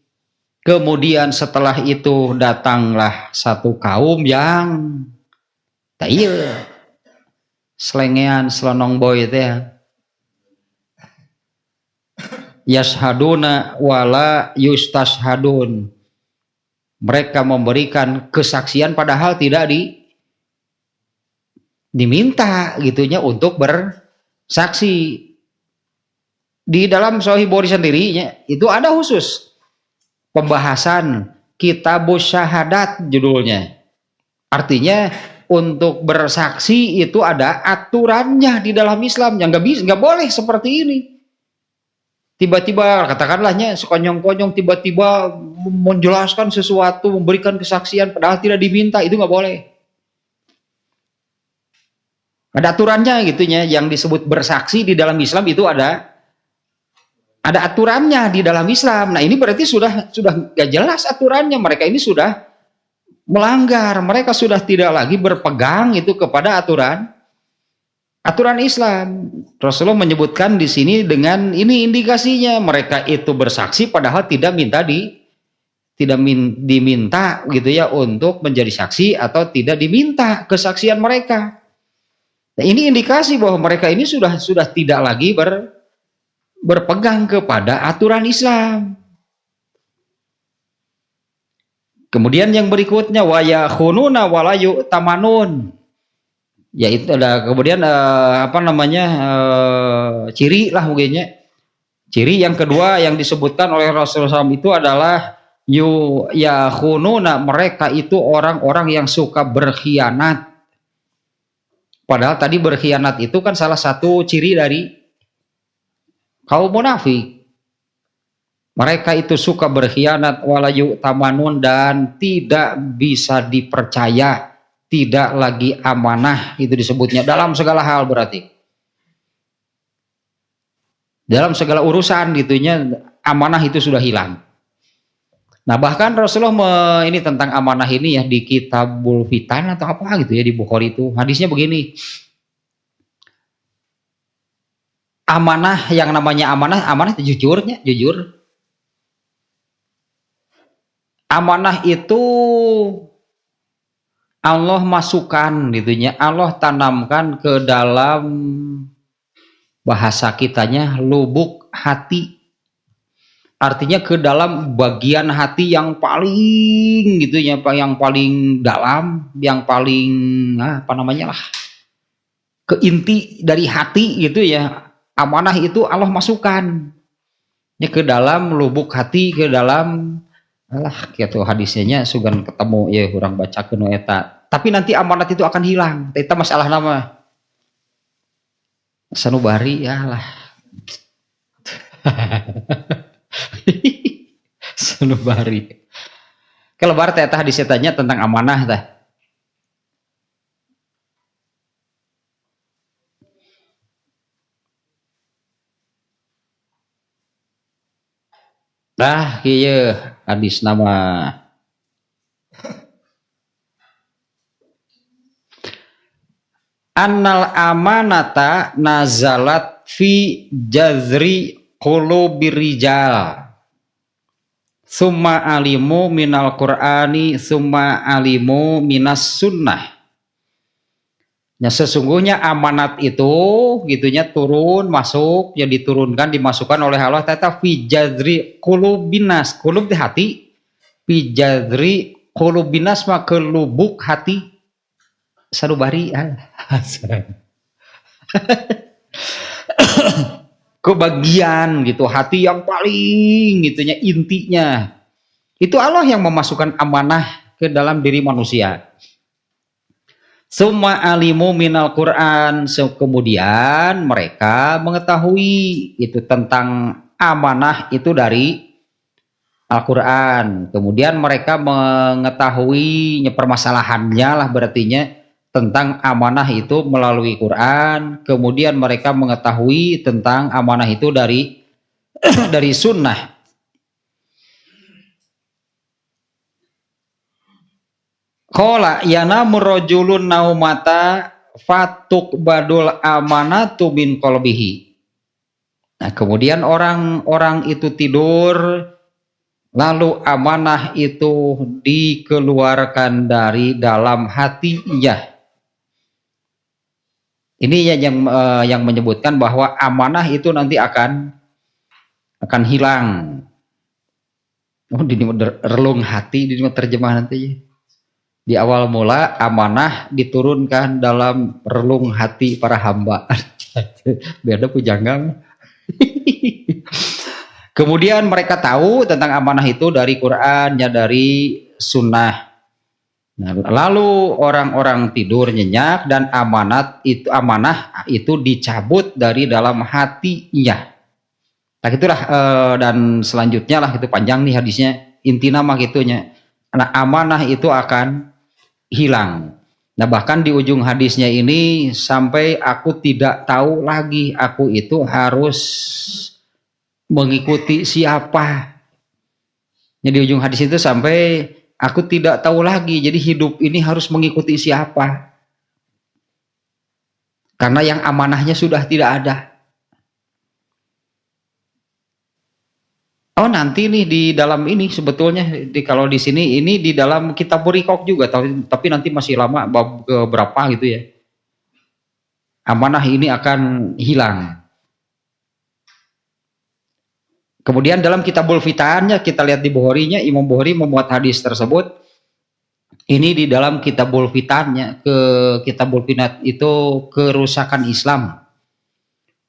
Kemudian setelah itu datanglah satu kaum yang selengean selonong boy itu ya. Yashhaduna wala yustashhadun. Mereka memberikan kesaksian padahal tidak diminta gitunya untuk bersaksi. Di dalam Sahih Bukhari sendirinya itu ada khusus pembahasan Kitabus Syahadat judulnya. Artinya untuk bersaksi itu ada aturannya di dalam Islam yang nggak boleh seperti ini. Tiba-tiba katakanlahnya sekonyong-konyong tiba-tiba menjelaskan sesuatu, memberikan kesaksian padahal tidak diminta, itu nggak boleh. Ada aturannya gitunya. Yang disebut bersaksi di dalam Islam itu ada aturannya di dalam Islam. Nah ini berarti sudah gak jelas aturannya. Mereka ini sudah melanggar. Mereka sudah tidak lagi berpegang itu kepada aturan Islam. Rasulullah menyebutkan di sini dengan ini indikasinya mereka itu bersaksi padahal tidak diminta gitu ya untuk menjadi saksi atau tidak diminta kesaksian mereka. Nah, ini indikasi bahwa mereka ini sudah tidak lagi berpegang kepada aturan Islam. Kemudian yang berikutnya wa yakhununa wa la yu'tamanun. Yaitu ada kemudian ciri lah mungkinnya. Ciri yang kedua yang disebutkan oleh Rasulullah SAW itu adalah yakhununa, mereka itu orang-orang yang suka berkhianat. Padahal tadi berkhianat itu kan salah satu ciri dari kaum munafik. Mereka itu suka berkhianat walayu tamanun dan tidak bisa dipercaya, tidak lagi amanah, itu disebutnya dalam segala hal berarti. Dalam segala urusan gitunya amanah itu sudah hilang. Nah bahkan Rasulullah ini tentang amanah ini ya di Kitabul Fitan atau apa gitu ya di Bukhari itu hadisnya begini. Amanah, yang namanya amanah itu jujur. Amanah itu Allah masukkan gitunya, Allah tanamkan ke dalam bahasa kitanya lubuk hati. Artinya ke dalam bagian hati yang paling gitu ya, yang paling dalam, yang paling ke inti dari hati gitu ya. Amanah itu Allah masukkan ya ke dalam lubuk hati, ke dalam gitu hadisnya sugan ketemu ya orang baca ke eta. Tapi nanti amanat itu akan hilang. Eta masalah nama sanubari ya lah. Sanubari. Kelebar teh hadis tanya tentang amanah teh. Nah, iya hadis nama annal amanata nazalat fi jazri qulubir rijal summa alimu minal qur'ani summa alimu minas sunnah. Ya sesungguhnya amanat itu gitunya turun masuk ya diturunkan dimasukkan oleh Allah tata fi jazri qulubinas, qulub di hati, fi jazri qulubinas maka lubuk hati sarubari kebagian gitu hati yang paling gitunya intinya itu Allah yang memasukkan amanah ke dalam diri manusia. Summa alimu minal Quran, kemudian mereka mengetahui itu tentang amanah itu dari Al-Quran. Kemudian mereka mengetahui permasalahannya lah berartinya tentang amanah itu melalui Quran. Kemudian mereka mengetahui tentang amanah itu dari dari sunnah. Qala yanamu rajulun naumata fatuk badul amanatu min qalbihi. Nah, kemudian orang-orang itu tidur lalu amanah itu dikeluarkan dari dalam hatinya. Ini yang menyebutkan bahwa amanah itu nanti akan hilang. Oh, di relung hati di terjemah nanti. Di awal mula amanah diturunkan dalam relung hati para hamba. Beda pujanggang. Kemudian mereka tahu tentang amanah itu dari Quran, ya dari sunnah. Nah, lalu orang-orang tidur nyenyak dan amanah itu dicabut dari dalam hatinya. Nah itulah dan selanjutnya lah itu panjang nih hadisnya. Inti nama gitunya. Nah amanah itu akan hilang. Nah, bahkan di ujung hadisnya ini sampai aku tidak tahu lagi aku itu harus mengikuti siapa. Jadi ujung hadis itu sampai aku tidak tahu lagi. Jadi hidup ini harus mengikuti siapa. Karena yang amanahnya sudah tidak ada. Oh, nanti nih di dalam ini sebetulnya kalau di sini ini di dalam kitab Burikok juga, tapi nanti masih lama bab berapa gitu ya. Amanah ini akan hilang. Kemudian dalam Kitabul Fitannya kita lihat di Bukhari-nya, Imam Bukhari memuat hadis tersebut. Ini di dalam Kitabul Fitannya, Kitabul Fitan itu kerusakan Islam.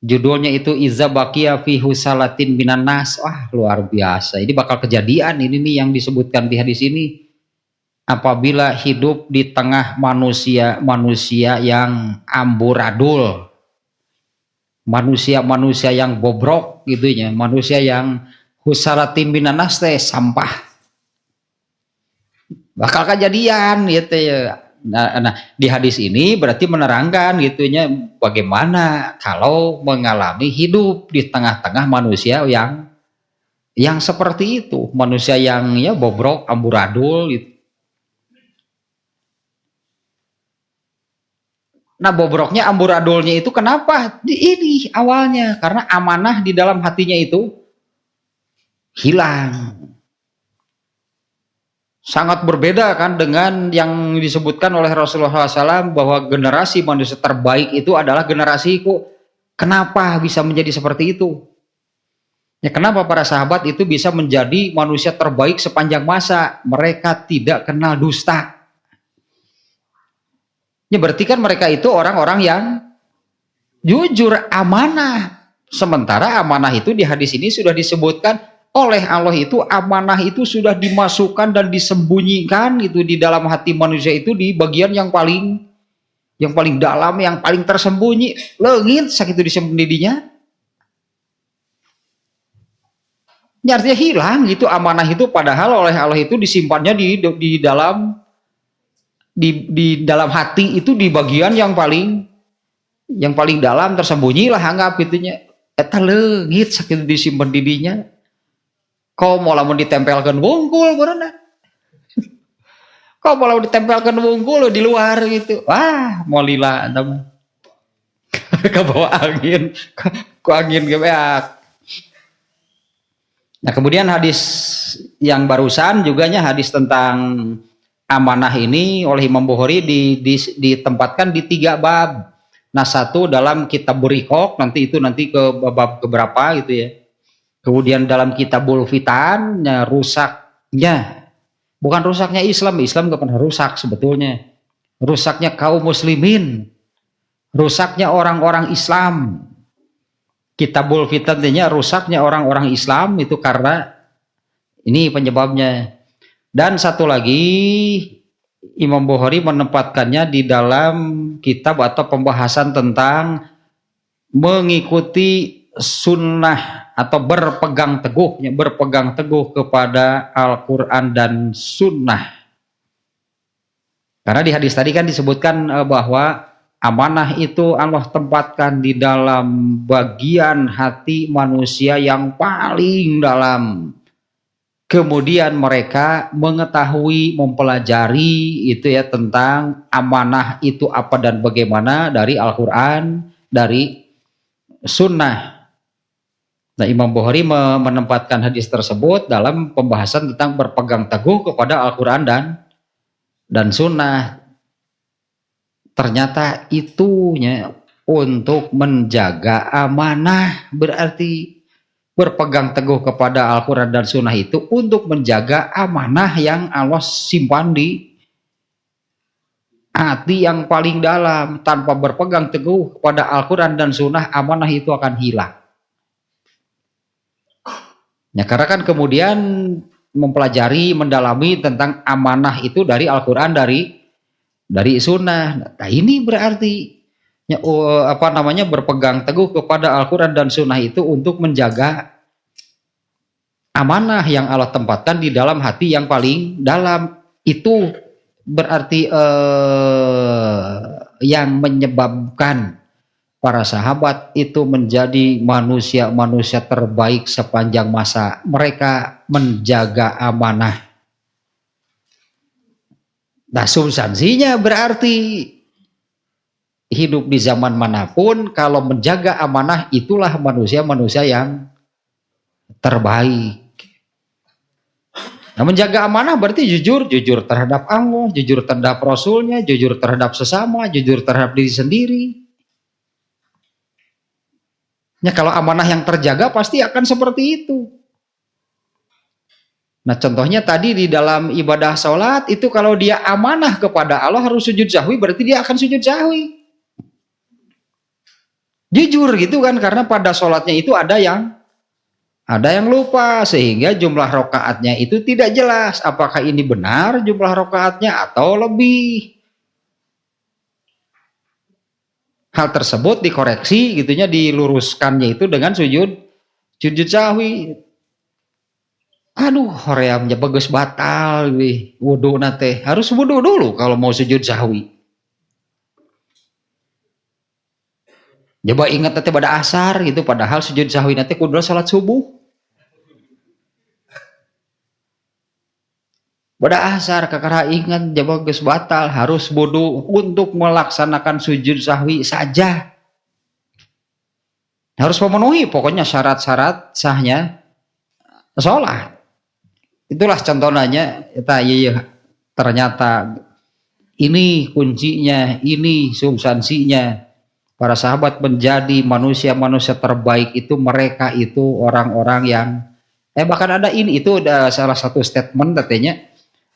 Judulnya itu Iza Baqiya fi Husalatin minan nas. Wah, luar biasa. Ini bakal kejadian ini nih yang disebutkan di hadis ini. Apabila hidup di tengah manusia yang amburadul, manusia yang bobrok gitu ya, manusia yang husalatin minan nas teh sampah. Bakal kejadian gitu ya. Nah, di hadis ini berarti menerangkan gitunya bagaimana kalau mengalami hidup di tengah-tengah manusia yang seperti itu, manusia yang ya bobrok, amburadul gitu. Nah, bobroknya, amburadulnya itu kenapa? Ini awalnya karena amanah di dalam hatinya itu hilang. Sangat berbeda kan dengan yang disebutkan oleh Rasulullah SAW bahwa generasi manusia terbaik itu adalah generasiku. Kenapa bisa menjadi seperti itu? Ya, kenapa para sahabat itu bisa menjadi manusia terbaik sepanjang masa? Mereka tidak kenal dusta. Ya, berarti kan mereka itu orang-orang yang jujur, amanah. Sementara amanah itu di hadis ini sudah disebutkan oleh Allah itu amanah itu sudah dimasukkan dan disembunyikan itu di dalam hati manusia itu di bagian yang paling dalam, yang paling tersembunyi, leungit sakit itu disembunyinya. Artinya hilang gitu amanah itu, padahal oleh Allah itu disimpannya di dalam hati itu di bagian yang paling dalam tersembunyi lah, anggap gitunya. Eta leungit sakit disimpan didinya. Kau mau lamun ditempelkan wungkul berenang. Kau mau ditempelkan wungkul di luar gitu. Wah, mau lila teman. Kebawa angin, ku angin gebeak. Nah, kemudian hadis yang barusan juganya hadis tentang amanah ini oleh Imam Bukhari ditempatkan di 3 bab. Nah, 1 dalam kitab Burikok, nanti ke bab keberapa gitu ya. Kemudian dalam Kitabul Fitan, rusaknya, bukan rusaknya Islam gak pernah rusak sebetulnya. Rusaknya kaum muslimin, rusaknya orang-orang Islam. Kitabul Fitannya rusaknya orang-orang Islam itu karena ini penyebabnya. Dan satu lagi, Imam Bukhari menempatkannya di dalam kitab atau pembahasan tentang mengikuti sunnah atau berpegang teguh kepada Al-Quran dan sunnah. Karena di hadis tadi kan disebutkan bahwa amanah itu Allah tempatkan di dalam bagian hati manusia yang paling dalam. Kemudian mereka mengetahui, mempelajari itu ya tentang amanah itu apa dan bagaimana dari Al-Quran, dari sunnah. Nah, Imam Bukhari menempatkan hadis tersebut dalam pembahasan tentang berpegang teguh kepada Al-Quran dan sunnah. Ternyata itunya untuk menjaga amanah, berarti berpegang teguh kepada Al-Quran dan sunnah itu untuk menjaga amanah yang Allah simpan di hati yang paling dalam. Tanpa berpegang teguh kepada Al-Quran dan sunnah, amanah itu akan hilang. Ya, karena kan kemudian mempelajari, mendalami tentang amanah itu dari Al-Quran, dari sunnah. Nah, ini berarti ya, berpegang teguh kepada Al-Quran dan sunnah itu untuk menjaga amanah yang Allah tempatkan di dalam hati yang paling dalam. Itu berarti yang menyebabkan para sahabat itu menjadi manusia-manusia terbaik sepanjang masa. Mereka menjaga amanah. Nah, substansinya berarti hidup di zaman manapun kalau menjaga amanah itulah manusia-manusia yang terbaik. Nah, menjaga amanah berarti jujur terhadap Allah, jujur terhadap Rasulnya, jujur terhadap sesama, jujur terhadap diri sendiri. Ya, kalau amanah yang terjaga pasti akan seperti itu. Nah, contohnya tadi di dalam ibadah sholat itu kalau dia amanah kepada Allah harus sujud sahwi, berarti dia akan sujud sahwi. Jujur gitu kan, karena pada sholatnya itu ada yang lupa sehingga jumlah rokaatnya itu tidak jelas. Apakah ini benar jumlah rokaatnya atau lebih? Hal tersebut dikoreksi gitunya, diluruskannya itu dengan sujud sahwi. Aduh, horeamnya bagus batal nih wudu nate. Harus wudu dulu kalau mau sujud sahwi. Coba ingat nanti pada asar gitu, padahal sujud sahwi nanti kudu salat subuh. Pada asar kakara ingat coba geus batal, harus wudu untuk melaksanakan sujud sahwi saja. Harus memenuhi pokoknya syarat-syarat sahnya sholat. Itulah contohnya, iya, ternyata ini kuncinya, ini substansinya. Para sahabat menjadi manusia-manusia terbaik itu mereka itu orang-orang yang bahkan ada ini, itu ada salah satu statement katanya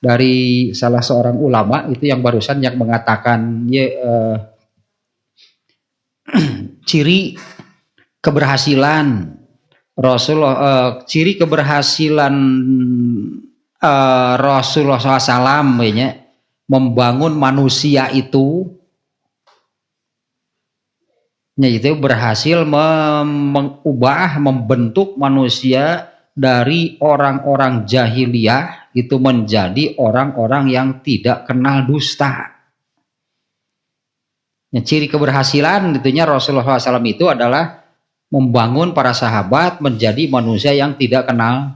dari salah seorang ulama itu yang barusan yang mengatakan ciri keberhasilan Rasulullah, ciri keberhasilan Rasulullah SAW membangun manusia itu yaitu berhasil mengubah, membentuk manusia dari orang-orang jahiliyah itu menjadi orang-orang yang tidak kenal dusta. Nah, ciri keberhasilan itunya Rasulullah SAW itu adalah membangun para sahabat menjadi manusia yang tidak kenal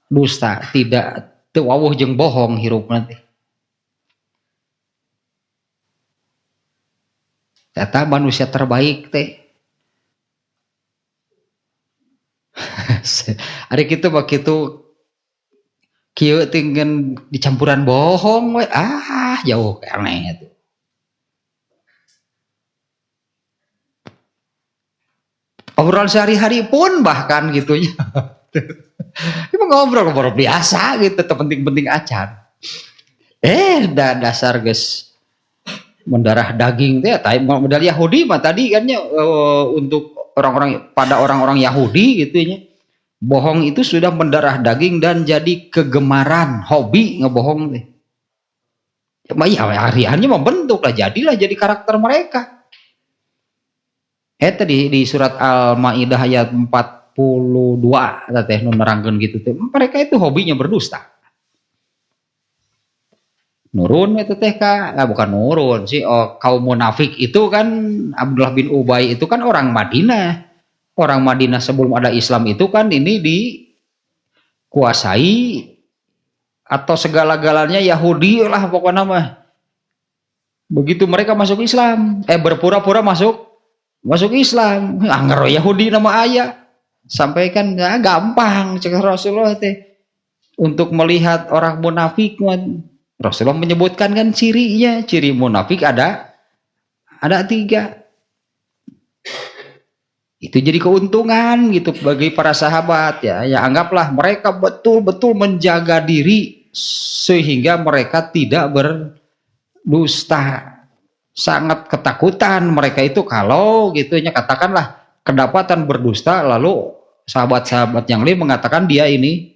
dusta, tidak tewawuh jeung bohong hirup nanti. Ternyata manusia terbaik teh. Hari kita begitu kieu tinggal dicampuran bohong we, jauh aneh itu. Obrolan sehari-hari pun bahkan gitunya. Cuma ngobrol biasa gitu, penting-penting acan. Dasar guys mendarah daging teh, modal Yahudi mah tadi kan untuk orang-orang Yahudi gitu ya. Bohong itu sudah mendarah daging dan jadi kegemaran, hobi ngebohong teh. Ya hariannya membentuk lah, jadilah jadi karakter mereka. Tadi di surat Al-Maidah ayat 42 teh nerangkeun gitu teh. Mereka itu hobinya berdusta. Nurun itu teh bukan nurun sih, kaum munafik itu kan Abdullah bin Ubay itu kan orang Madinah. Orang Madinah sebelum ada Islam itu kan ini dikuasai atau segala-galanya Yahudi lah pokoknya mah. Begitu mereka masuk Islam, berpura-pura masuk Islam, anggar Yahudi nama ayah. Sampaikan gampang cek Rasulullah teh untuk melihat orang munafik. Rasulullah menyebutkan kan cirinya, ciri munafik ada 3. Itu jadi keuntungan gitu bagi para sahabat ya. Ya anggaplah mereka betul-betul menjaga diri sehingga mereka tidak berdusta. Sangat ketakutan mereka itu kalau gitunya katakanlah kedapatan berdusta, lalu sahabat-sahabat yang lain mengatakan dia ini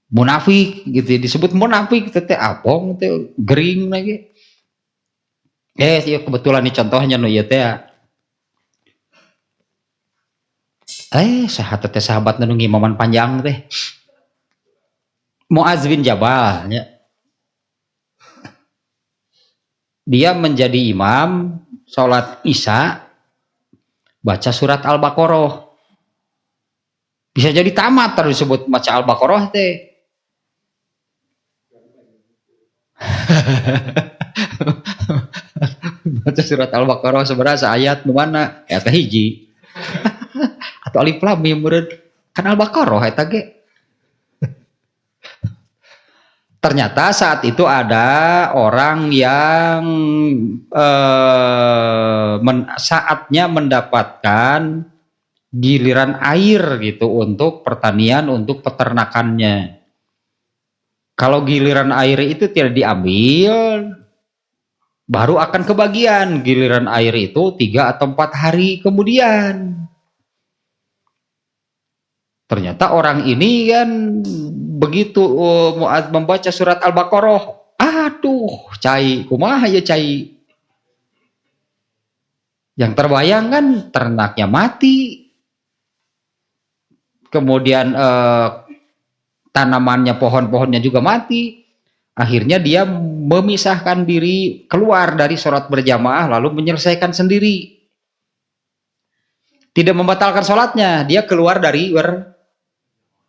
munafik gitu, disebut munafik teh abong teh gering lagi. Ya kebetulan nih contohnya no ya teh. Sahabat nunungi momen panjang teh. Muaz bin Jabal ya. dia menjadi imam sholat isya baca surat Al-Baqarah. Bisa jadi tamat terus disebut baca Al-Baqarah teh. Baca surat Al-Baqarah seberapa ayat mana? Ayat hiji. Atau alif lam mim meureun. Kan Al-Baqarah eta ge. Ternyata saat itu ada orang yang saatnya mendapatkan giliran air gitu untuk pertanian, untuk peternakannya. Kalau giliran air itu tidak diambil, baru akan kebagian giliran air itu 3 atau 4 hari kemudian. Ternyata orang ini kan begitu Mu'adz membaca surat Al-Baqarah, aduh, cai, kumaha ya cai. Yang terbayang kan ternaknya mati, kemudian tanamannya, pohon-pohonnya juga mati. Akhirnya dia memisahkan diri keluar dari sholat berjamaah lalu menyelesaikan sendiri. Tidak membatalkan sholatnya, dia keluar dari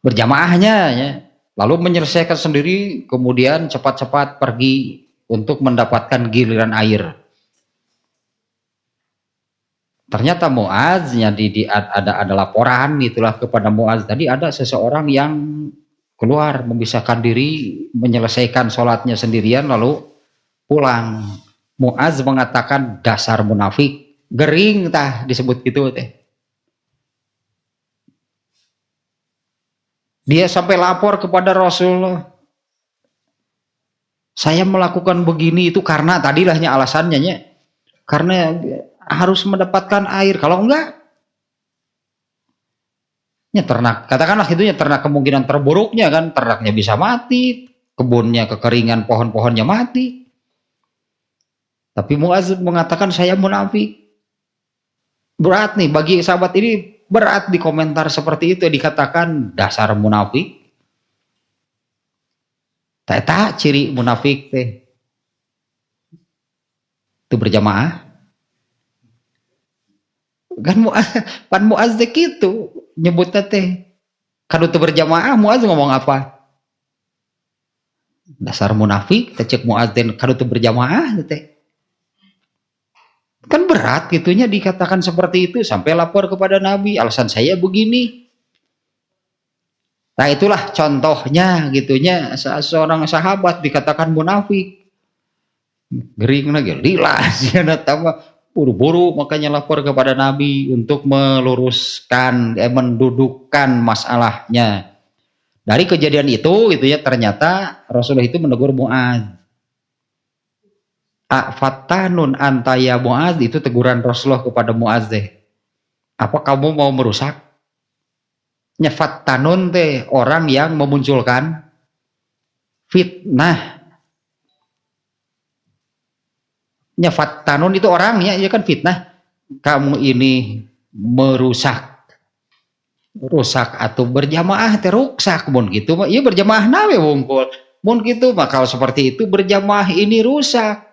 berjamaahnya ya. Lalu menyelesaikan sendiri, kemudian cepat-cepat pergi untuk mendapatkan giliran air. Ternyata Mu'adz ada laporan itulah kepada Mu'adz tadi ada seseorang yang keluar memisahkan diri, menyelesaikan sholatnya sendirian lalu pulang. Mu'adz mengatakan dasar munafik, gering tah disebut gitu teh. Dia sampai lapor kepada Rasulullah. Saya melakukan begini itu karena tadilahnya alasannya ya. Karena harus mendapatkan air. Kalau enggak, ya ternak. Katakanlah itu ya ternak kemungkinan terburuknya kan. Ternaknya bisa mati, kebunnya kekeringan, pohon-pohonnya mati. Tapi Mu'adz mengatakan saya munafik. Berat nih bagi sahabat ini. Berat di komentar seperti itu dikatakan dasar munafik. Teta ciri munafik teh itu berjamaah. Kan Mu'adz teh gitu nyebutnya teh. Kadu teu berjamaah Mu'adz ngomong apa? Dasar munafik, cek Mu'adz teh kadu teu berjamaah teh. Kan berat gitunya dikatakan seperti itu sampai lapor kepada Nabi, alasan saya begini. Nah itulah contohnya gitunya seorang sahabat dikatakan munafik. Gering lagi, lilas ya tambah buru-buru makanya lapor kepada Nabi untuk meluruskan, mendudukkan masalahnya. Dari kejadian itu gitu ya ternyata Rasulullah itu menegur Mu'adz. Fatanun antaya Mu'adz itu teguran Rasulullah kepada Mu'adz deh. Apa kamu mau merusak? Fatanun teh orang yang memunculkan fitnah. Fatanun itu orangnya ya kan fitnah. Kamu ini merusak. Rusak atau berjamaah teruksak mun gitu. Iya berjamaah nawe wungkul. Mun gitu mah kalau seperti itu berjamaah ini rusak.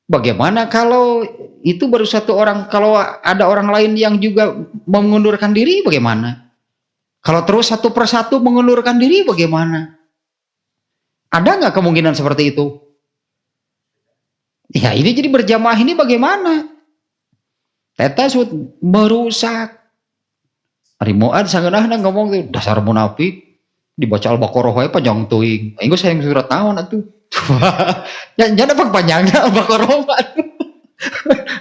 Bagaimana kalau itu baru satu orang, kalau ada orang lain yang juga mengundurkan diri bagaimana? Kalau terus satu persatu mengundurkan diri bagaimana? Ada nggak kemungkinan seperti itu? Ya ini jadi berjamaah ini bagaimana? Teta merusak. Ari Mu'adz sangeunahna ngomong dasar munafik dibaca Al-Baqarah wae panjang teuing. Engko saya surat naon atuh? Jangan apa panjangnya Al-Baqarah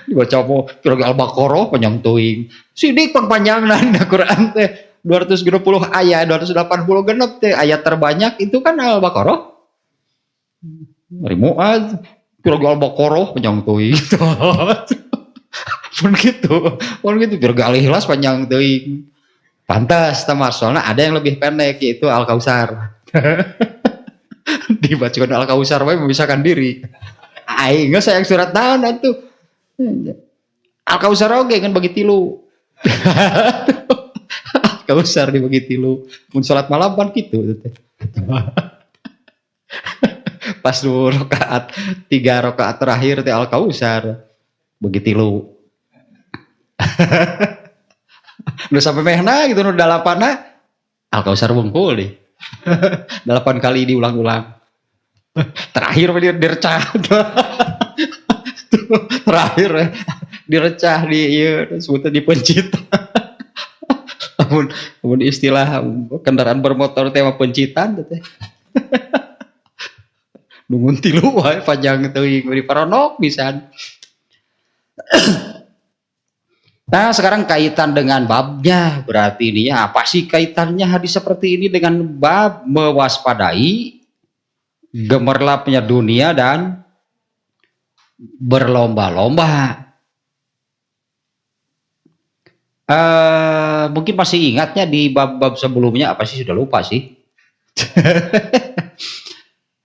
dibaca apa kira Al-Baqarah panjang teuing sidik panjangna Al-Qur'an teh 220 ayat 280 genep teh ayat terbanyak itu kan Al-Baqarah. Dari Mu'adz kira Al-Baqarah panjang teuing pun gitu biar gak Al-Ikhlas panjang teuing pantas tamar soalnya ada yang lebih pendek yaitu Al-Kautsar. Dibacakan Al-Kautsar wae memisahkan diri. Aing geus sayang surat naon atuh. Al-Kautsar oge kan bagi tilu. Al-Kautsar dibagi tilu. Mun salat malam kan kitu teh. Pas 2 rakaat, 3 rakaat terakhir teh Al Kausar. Begitu lu. Udah sampai mehna gitu nu 8 Al Kausar wungkul deh. 8 kali diulang-ulang. Terakhir dia direcah. Terakhir direcah di ieu sebutna dipencit. Amun istilah kendaraan bermotor teh mah pencitan teh. Nungun tilu wae panjang teuing beri paronok pisan. Nah, sekarang kaitan dengan babnya, berarti ini apa sih kaitannya hadis seperti ini dengan bab mewaspadai gemerlapnya dunia dan berlomba-lomba? Mungkin masih ingatnya di bab-bab sebelumnya apa sih, sudah lupa sih.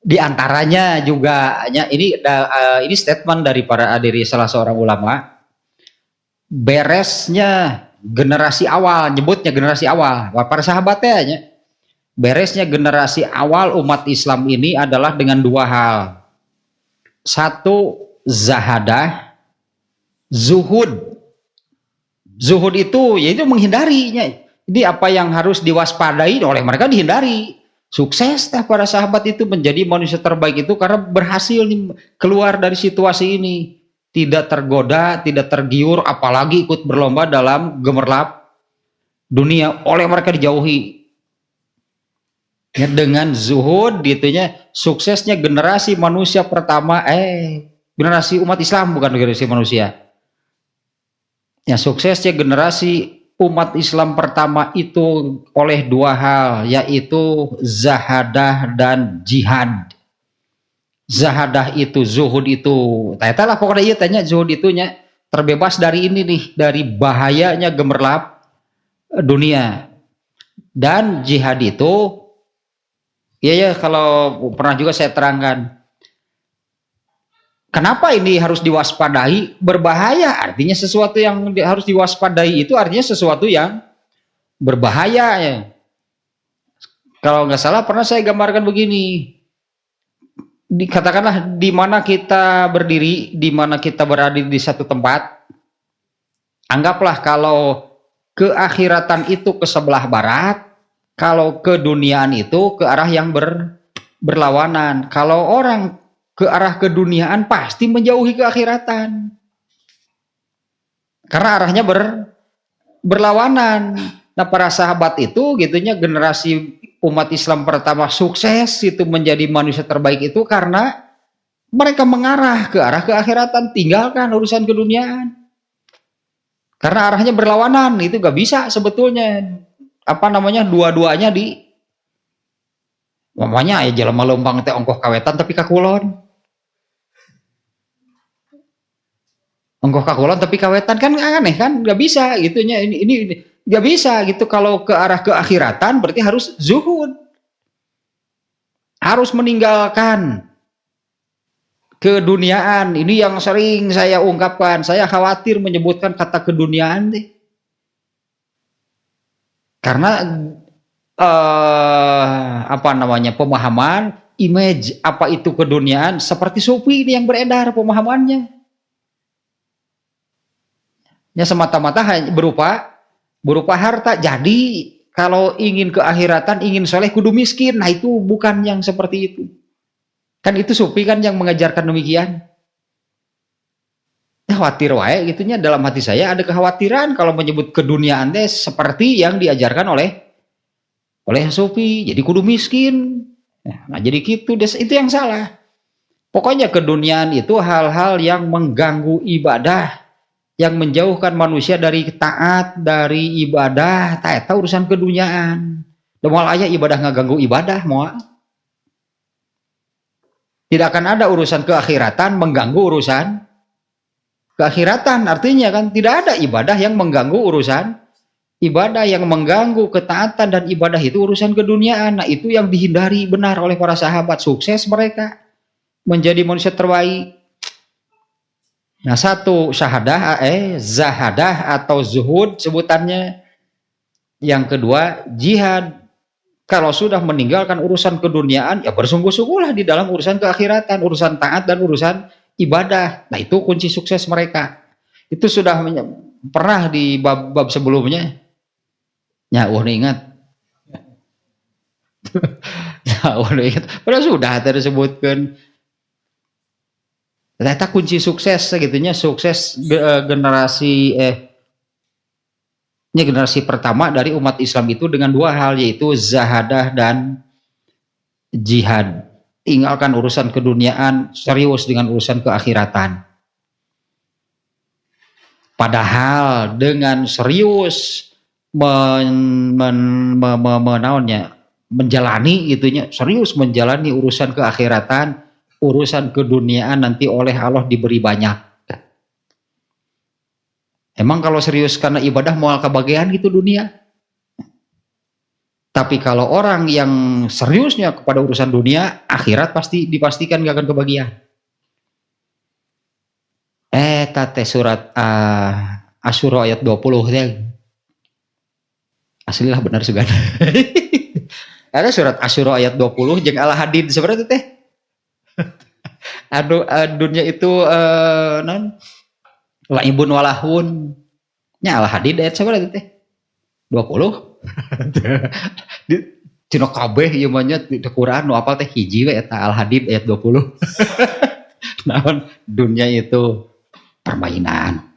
Di antaranya juga ini statement dari salah seorang ulama. Beresnya generasi awal, nyebutnya generasi awal, para sahabatnya, beresnya generasi awal umat Islam ini adalah dengan 2 hal. Satu, zahadah, zuhud. Zuhud itu yaitu menghindarinya. Ini apa yang harus diwaspadai oleh mereka dihindari. Sukses para sahabat itu menjadi manusia terbaik itu karena berhasil keluar dari situasi ini. Tidak tergoda, tidak tergiur, apalagi ikut berlomba dalam gemerlap dunia, oleh mereka dijauhi. Ya, dengan zuhud gitunya, suksesnya generasi manusia pertama, generasi umat Islam, bukan generasi manusia. Ya, suksesnya generasi umat Islam pertama itu oleh 2 hal, yaitu zahadah dan jihad. Zahadah itu, zuhud itu, lah pokoknya tanya zuhud itunya terbebas dari ini nih, dari bahayanya gemerlap dunia. Dan jihad itu ya kalau pernah juga saya terangkan, kenapa ini harus diwaspadai, berbahaya, artinya sesuatu yang harus diwaspadai itu artinya sesuatu yang berbahaya ya. Kalau nggak salah pernah saya gambarkan begini, katakanlah di mana kita berdiri, di mana kita berada di satu tempat, anggaplah kalau keakhiratan itu ke sebelah barat, kalau keduniaan itu ke arah yang berlawanan. Kalau orang ke arah keduniaan pasti menjauhi keakhiratan, karena arahnya berlawanan. Nah, para sahabat itu gitunya, generasi umat Islam pertama sukses itu menjadi manusia terbaik itu karena mereka mengarah ke arah keakhiratan, tinggalkan urusan keduniaan. Karena arahnya berlawanan, itu gak bisa sebetulnya. Dua-duanya mamanya ya jelema leumpang teh ongkoh kawetan tapi kakulon. Ongkoh kakulon tapi kawetan kan aneh kan, gak bisa gitunya. Ini gak bisa gitu. Kalau ke arah keakhiratan berarti harus zuhud, harus meninggalkan keduniaan. Ini yang sering saya ungkapkan. Saya khawatir menyebutkan kata keduniaan deh, karena pemahaman, image apa itu keduniaan seperti sufi ini yang beredar pemahamannya. Ya semata-mata berupa harta. Jadi kalau ingin keakhiratan, ingin soleh kudu miskin. Nah itu bukan yang seperti itu. Kan itu sufi kan yang mengajarkan demikian. Khawatir wae gitunya, dalam hati saya ada kekhawatiran kalau menyebut keduniaan teh seperti yang diajarkan oleh sufi. Jadi kudu miskin. Nah jadi gitu, itu yang salah. Pokoknya keduniaan itu hal-hal yang mengganggu ibadah, yang menjauhkan manusia dari taat, dari ibadah. Eta urusan keduniaan. Moal aya ibadah ngaganggu ibadah moal. Tidak akan ada urusan keakhiratan mengganggu urusan keakhiratan. Artinya kan tidak ada ibadah yang mengganggu urusan ibadah, yang mengganggu ketaatan dan ibadah itu urusan keduniaan. Nah itu yang dihindari benar oleh para sahabat. Sukses mereka menjadi manusia terbaik. Nah satu zahadah atau zuhud sebutannya. Yang kedua jihad. Kalau sudah meninggalkan urusan keduniaan, ya bersungguh-sungguhlah di dalam urusan keakhiratan, urusan taat dan urusan ibadah. Nah itu kunci sukses mereka. Itu sudah pernah di bab-bab sebelumnya. Ya, ingat. Ya, ingat. Padahal sudah tersebutkan. Ternyata kunci sukses segitunya, sukses generasi pertama dari umat Islam itu dengan dua hal, yaitu zahadah dan jihad. Tinggalkan urusan keduniaan, serius dengan urusan keakhiratan. Padahal dengan serius menjalani gitunya, serius menjalani urusan keakhiratan, urusan keduniaan nanti oleh Allah diberi banyak. Emang kalau serius karena ibadah mau kebagian gitu dunia. Tapi kalau orang yang seriusnya kepada urusan dunia, akhirat pasti dipastikan gak akan kebagian. Tate surat Asyura ayat 20 teh. Aslilah benar juga. Ada surat Asyura ayat 20 jeung Al-Hadid sebenarnya teh. Aduh, dunia itu laibun walahun. Nya Al-Hadid ayat seberapa teh? 20. Di cina kabeh ieu mah nya di Quran nu apal teh hiji we eta Al-Hadid ayat 20. Naon dunia itu permainan.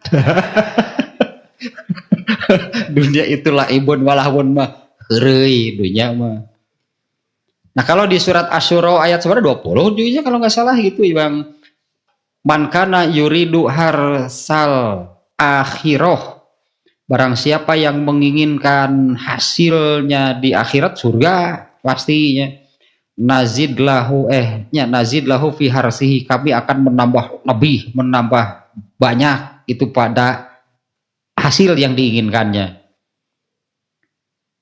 Dunia itu laibun walahun mah heureuy dunia mah. Nah kalau di surat Asyura ayat seberapa 20 juga kalau nggak salah gitu Bang. Man kana yuridu harsal akhirah, barang siapa yang menginginkan hasilnya di akhirat surga pastinya, nazid lahu fi harsihi, kami akan menambah banyak itu pada hasil yang diinginkannya.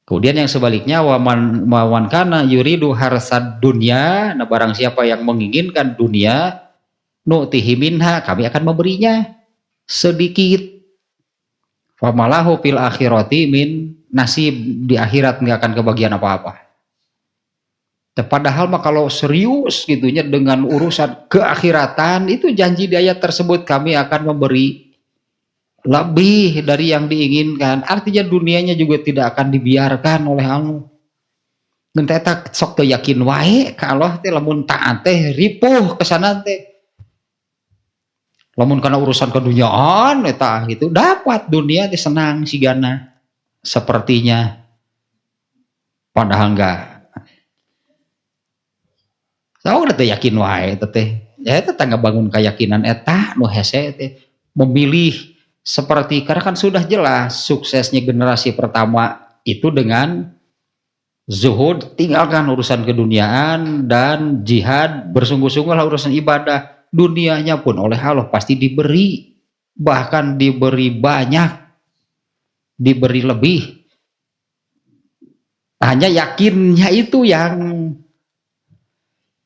Kemudian yang sebaliknya waman kana yuridu harsad dunya, nah barang siapa yang menginginkan dunia, nu'tihi minha, kami akan memberinya sedikit. Famalahu fil akhirati min nasib, di akhirat nggak akan kebagian apa-apa. Padahal mah kalau serius gitunya dengan urusan keakhiratan, itu janji di ayat tersebut, kami akan memberi lebih dari yang diinginkan. Artinya dunianya juga tidak akan dibiarkan oleh Allah. Ngenteta sok teu yakin wae ka Allah teh lamun taat teh ripuh kesana teh. Lamun karena urusan keduniaan eta gitu dapat dunia teh senang sigana sepertinya, padahal enggak. Saya udah yakin wae teh. Ya eta tangga bangun keyakinan eta nu hese teh memilih seperti, karena kan sudah jelas suksesnya generasi pertama itu dengan zuhud, tinggalkan urusan keduniaan dan jihad, bersungguh-sungguhlah urusan ibadah. Dunianya pun oleh Allah pasti diberi, bahkan diberi banyak, diberi lebih. Hanya yakinnya itu yang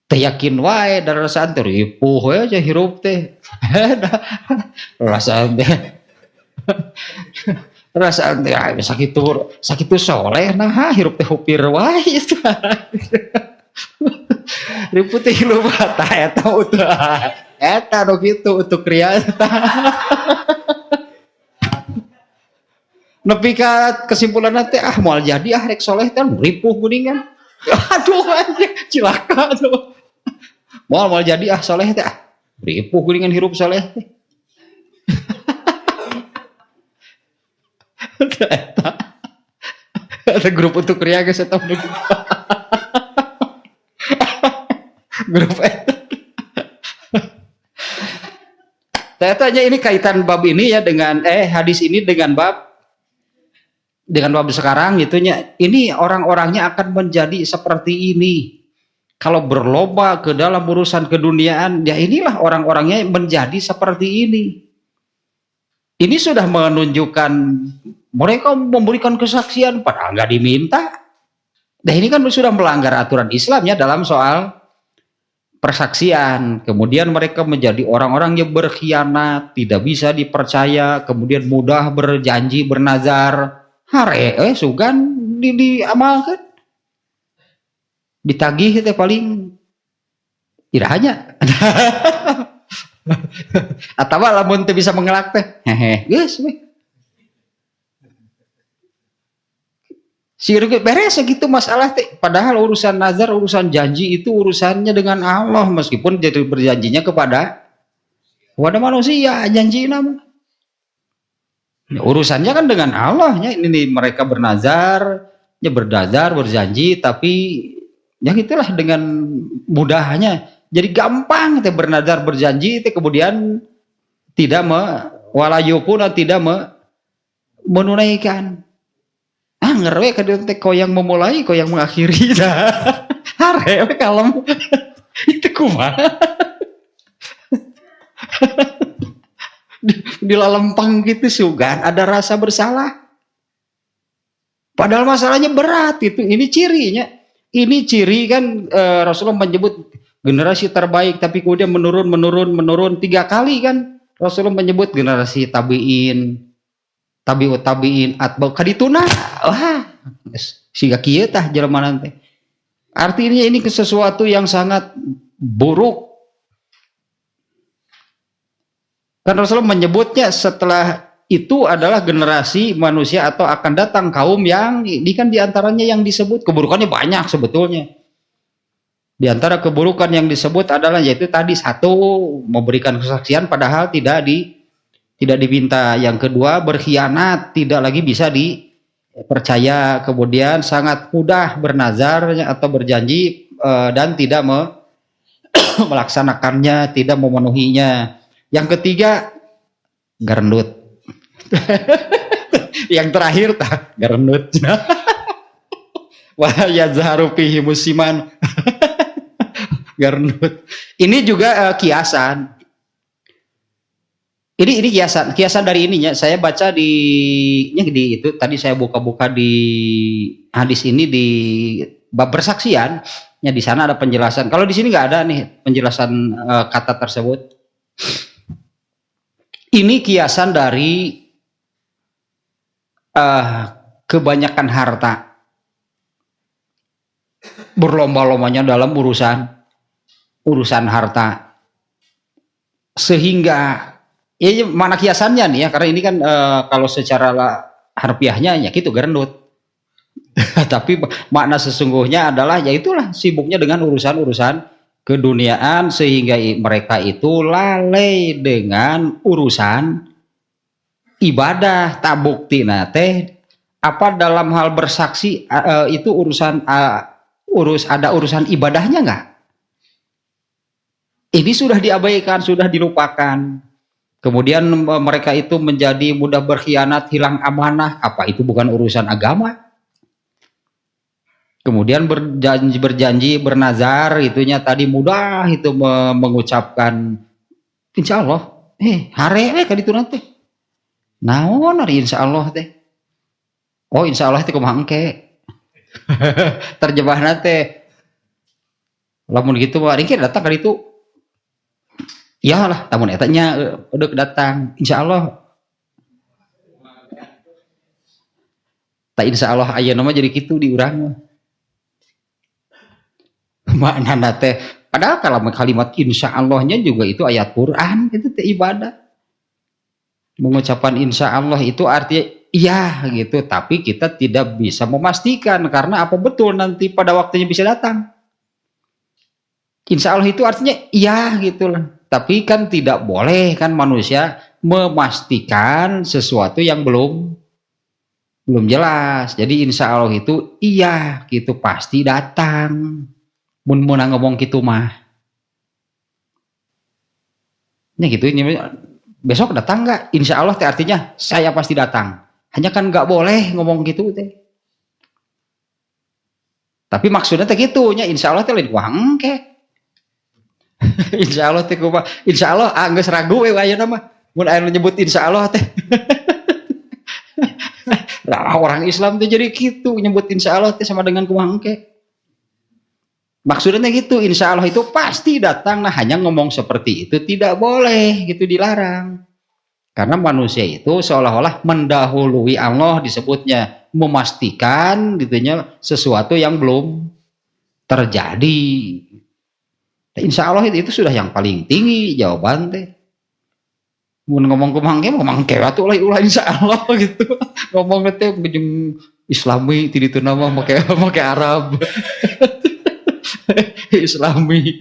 yakin wae dari rasaan teh ripuh aja hirup teh. Rasaan teh rasaan teh sakitu soleh nah hirup teh hupir wae itu. Ripuh teh lupa tah eta utuh. Eta no gitu untuk kriya eta. Nepi ka kesimpulan teh moal jadi rek soleh teh ripuh kuningan. Aduh anjing cilaka tuh. Moal jadi soleh teh ripuh kuningan hirup soleh teh. Ada grup untuk kriya geus eta. Grup eta. Saya tanya ini kaitan bab ini ya dengan hadis ini dengan bab sekarang gitunya. Ini orang-orangnya akan menjadi seperti ini. Kalau berlomba ke dalam urusan keduniaan, ya inilah orang-orangnya menjadi seperti ini. Ini sudah menunjukkan mereka memberikan kesaksian padahal nggak diminta. Nah ini kan sudah melanggar aturan Islamnya dalam soal persaksian. Kemudian mereka menjadi orang-orang yang berkhianat, tidak bisa dipercaya, kemudian mudah berjanji, bernazar. Hare sugan diamalkan. ditagih teh paling irahanya. Atau lamun teu bisa mengelak teh hehe geus we sirge beres segitu masalah teh. Padahal urusan nazar, urusan janji itu urusannya dengan Allah, meskipun jadi berjanjinya kepada manusia janji nama. Urusannya kan dengan Allah ya. Ini mereka bernazar, ya berdazar, berjanji, tapi ya gitulah dengan mudahnya. Jadi gampang teh bernazar berjanji teh kemudian tidak walayupun tidak menunaikan. Ngerwe kadang teh koyang memulai, koyang mengakhiri dah. Hare we kalem. Itu kumaha? Di lalempang gitu sugan ada rasa bersalah. Padahal masalahnya berat itu. Ini cirinya. Ini ciri kan Rasulullah menyebut generasi terbaik, tapi kemudian menurun 3 kali kan. Rasulullah menyebut generasi tabi'in, tabi'ut tabi'in, atba'u kadituna. Wah, siga kieu tah jelema teh. Artinya ini sesuatu yang sangat buruk. Kan Rasulullah menyebutnya setelah itu adalah generasi manusia atau akan datang kaum yang ini kan diantaranya yang disebut keburukannya banyak sebetulnya. Di antara keburukan yang disebut adalah yaitu tadi satu memberikan kesaksian padahal tidak diminta. Yang kedua berkhianat, tidak lagi bisa dipercaya. Kemudian sangat mudah bernazar atau berjanji dan tidak melaksanakannya, tidak memenuhinya. Yang ketiga gerendut. Yang terakhir gerendut. Wah yazharu fihi musiman. Gerendut. Ini juga kiasan. Ini kiasan dari ininya. Saya baca di itu tadi saya buka-buka di hadis ini di bab bersaksian. Ya di sana ada penjelasan. Kalau di sini nggak ada nih penjelasan kata tersebut. Ini kiasan dari kebanyakan harta, berlomba-lombanya dalam urusan harta, sehingga ya mana kiasannya nih ya, karena ini kan kalau secara harfiahnya ya gitu gerendut. Tapi makna sesungguhnya adalah ya itulah sibuknya dengan urusan-urusan keduniaan sehingga mereka itu lalai dengan urusan ibadah. Tak bukti nate apa dalam hal bersaksi itu urusan ada urusan ibadahnya nggak? Ini sudah diabaikan, sudah dilupakan. Kemudian mereka itu menjadi mudah berkhianat, hilang amanah. Apa itu bukan urusan agama? Kemudian berjanji bernazar itunya tadi mudah itu mengucapkan insya Allah hare kaditu nanti naon hari insya Allah teh oh insya Allah teh kumaha engke terjebah nate lamun gitu mah ringkir datang kali itu ya lah tamun etanya udah datang insya Allah tak insya Allah aya nama jadi gitu di urang mah makna nate padahal kalau kalimat insya Allahnya juga itu ayat Quran itu teh ibadah. Mengucapkan insya Allah itu artinya iya gitu, tapi kita tidak bisa memastikan karena apa betul nanti pada waktunya bisa datang. Insya Allah itu artinya iya gitu lah, tapi kan tidak boleh kan manusia memastikan sesuatu yang belum jelas. Jadi insya Allah itu iya gitu pasti datang. Mun ngomong gitu mah. Ini gitu ini besok datang nggak? Insya Allah teh artinya saya pasti datang. Hanya kan nggak boleh ngomong gitu teh. Tapi maksudnya teh gitunya insya Allah teh lain kuang ke. Insya Allah teh kumaha? Insya Allah geus ragu we ayeuna mah. Mun aya nyebut insya Allah teh. Lah orang Islam teh jadi gitu nyebut insya Allah teh sama dengan kumaha engke. Maksudnya gitu, insya Allah itu pasti datang. Nah hanya ngomong seperti itu tidak boleh, gitu dilarang. Karena manusia itu seolah-olah mendahului Allah disebutnya, memastikan gitunya sesuatu yang belum terjadi. Insya Allah itu sudah yang paling tinggi jawaban teh. Mun ngomong ke mangke atuh ulah insya Allah gitu. Ngomong teh jeung Islami ti ditu nama make Arab. Islami.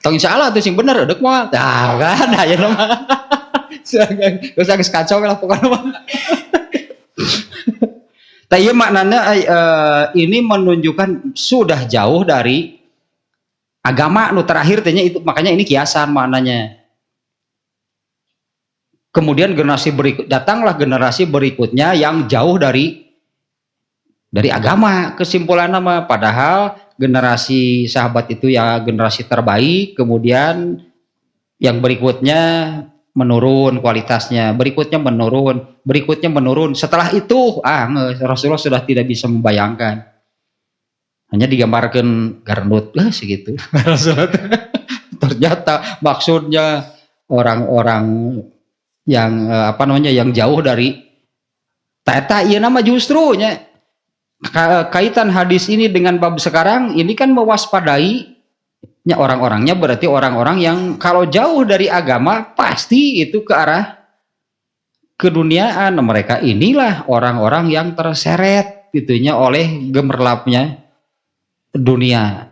Tong insya Allah tuh sing bener edek mah. Tah kan aya nama. Geus geus kacau lah pokokna mah. Tapi maknanya ini menunjukkan sudah jauh dari agama nu terakhir tehnya itu, makanya ini kiasan maknanya. Kemudian datanglah generasi berikutnya yang jauh dari agama, kesimpulan nama, padahal generasi sahabat itu ya generasi terbaik, kemudian yang berikutnya menurun kualitasnya, berikutnya menurun, setelah itu Rasulullah sudah tidak bisa membayangkan, hanya digambarkan garnut segitu. Ternyata maksudnya orang-orang yang yang jauh dari tata, iya nama justru kaitan hadis ini dengan bab sekarang ini kan mewaspadai orang-orangnya, berarti orang-orang yang kalau jauh dari agama pasti itu ke arah keduniaan. Mereka inilah orang-orang yang terseret gitunya oleh gemerlapnya dunia.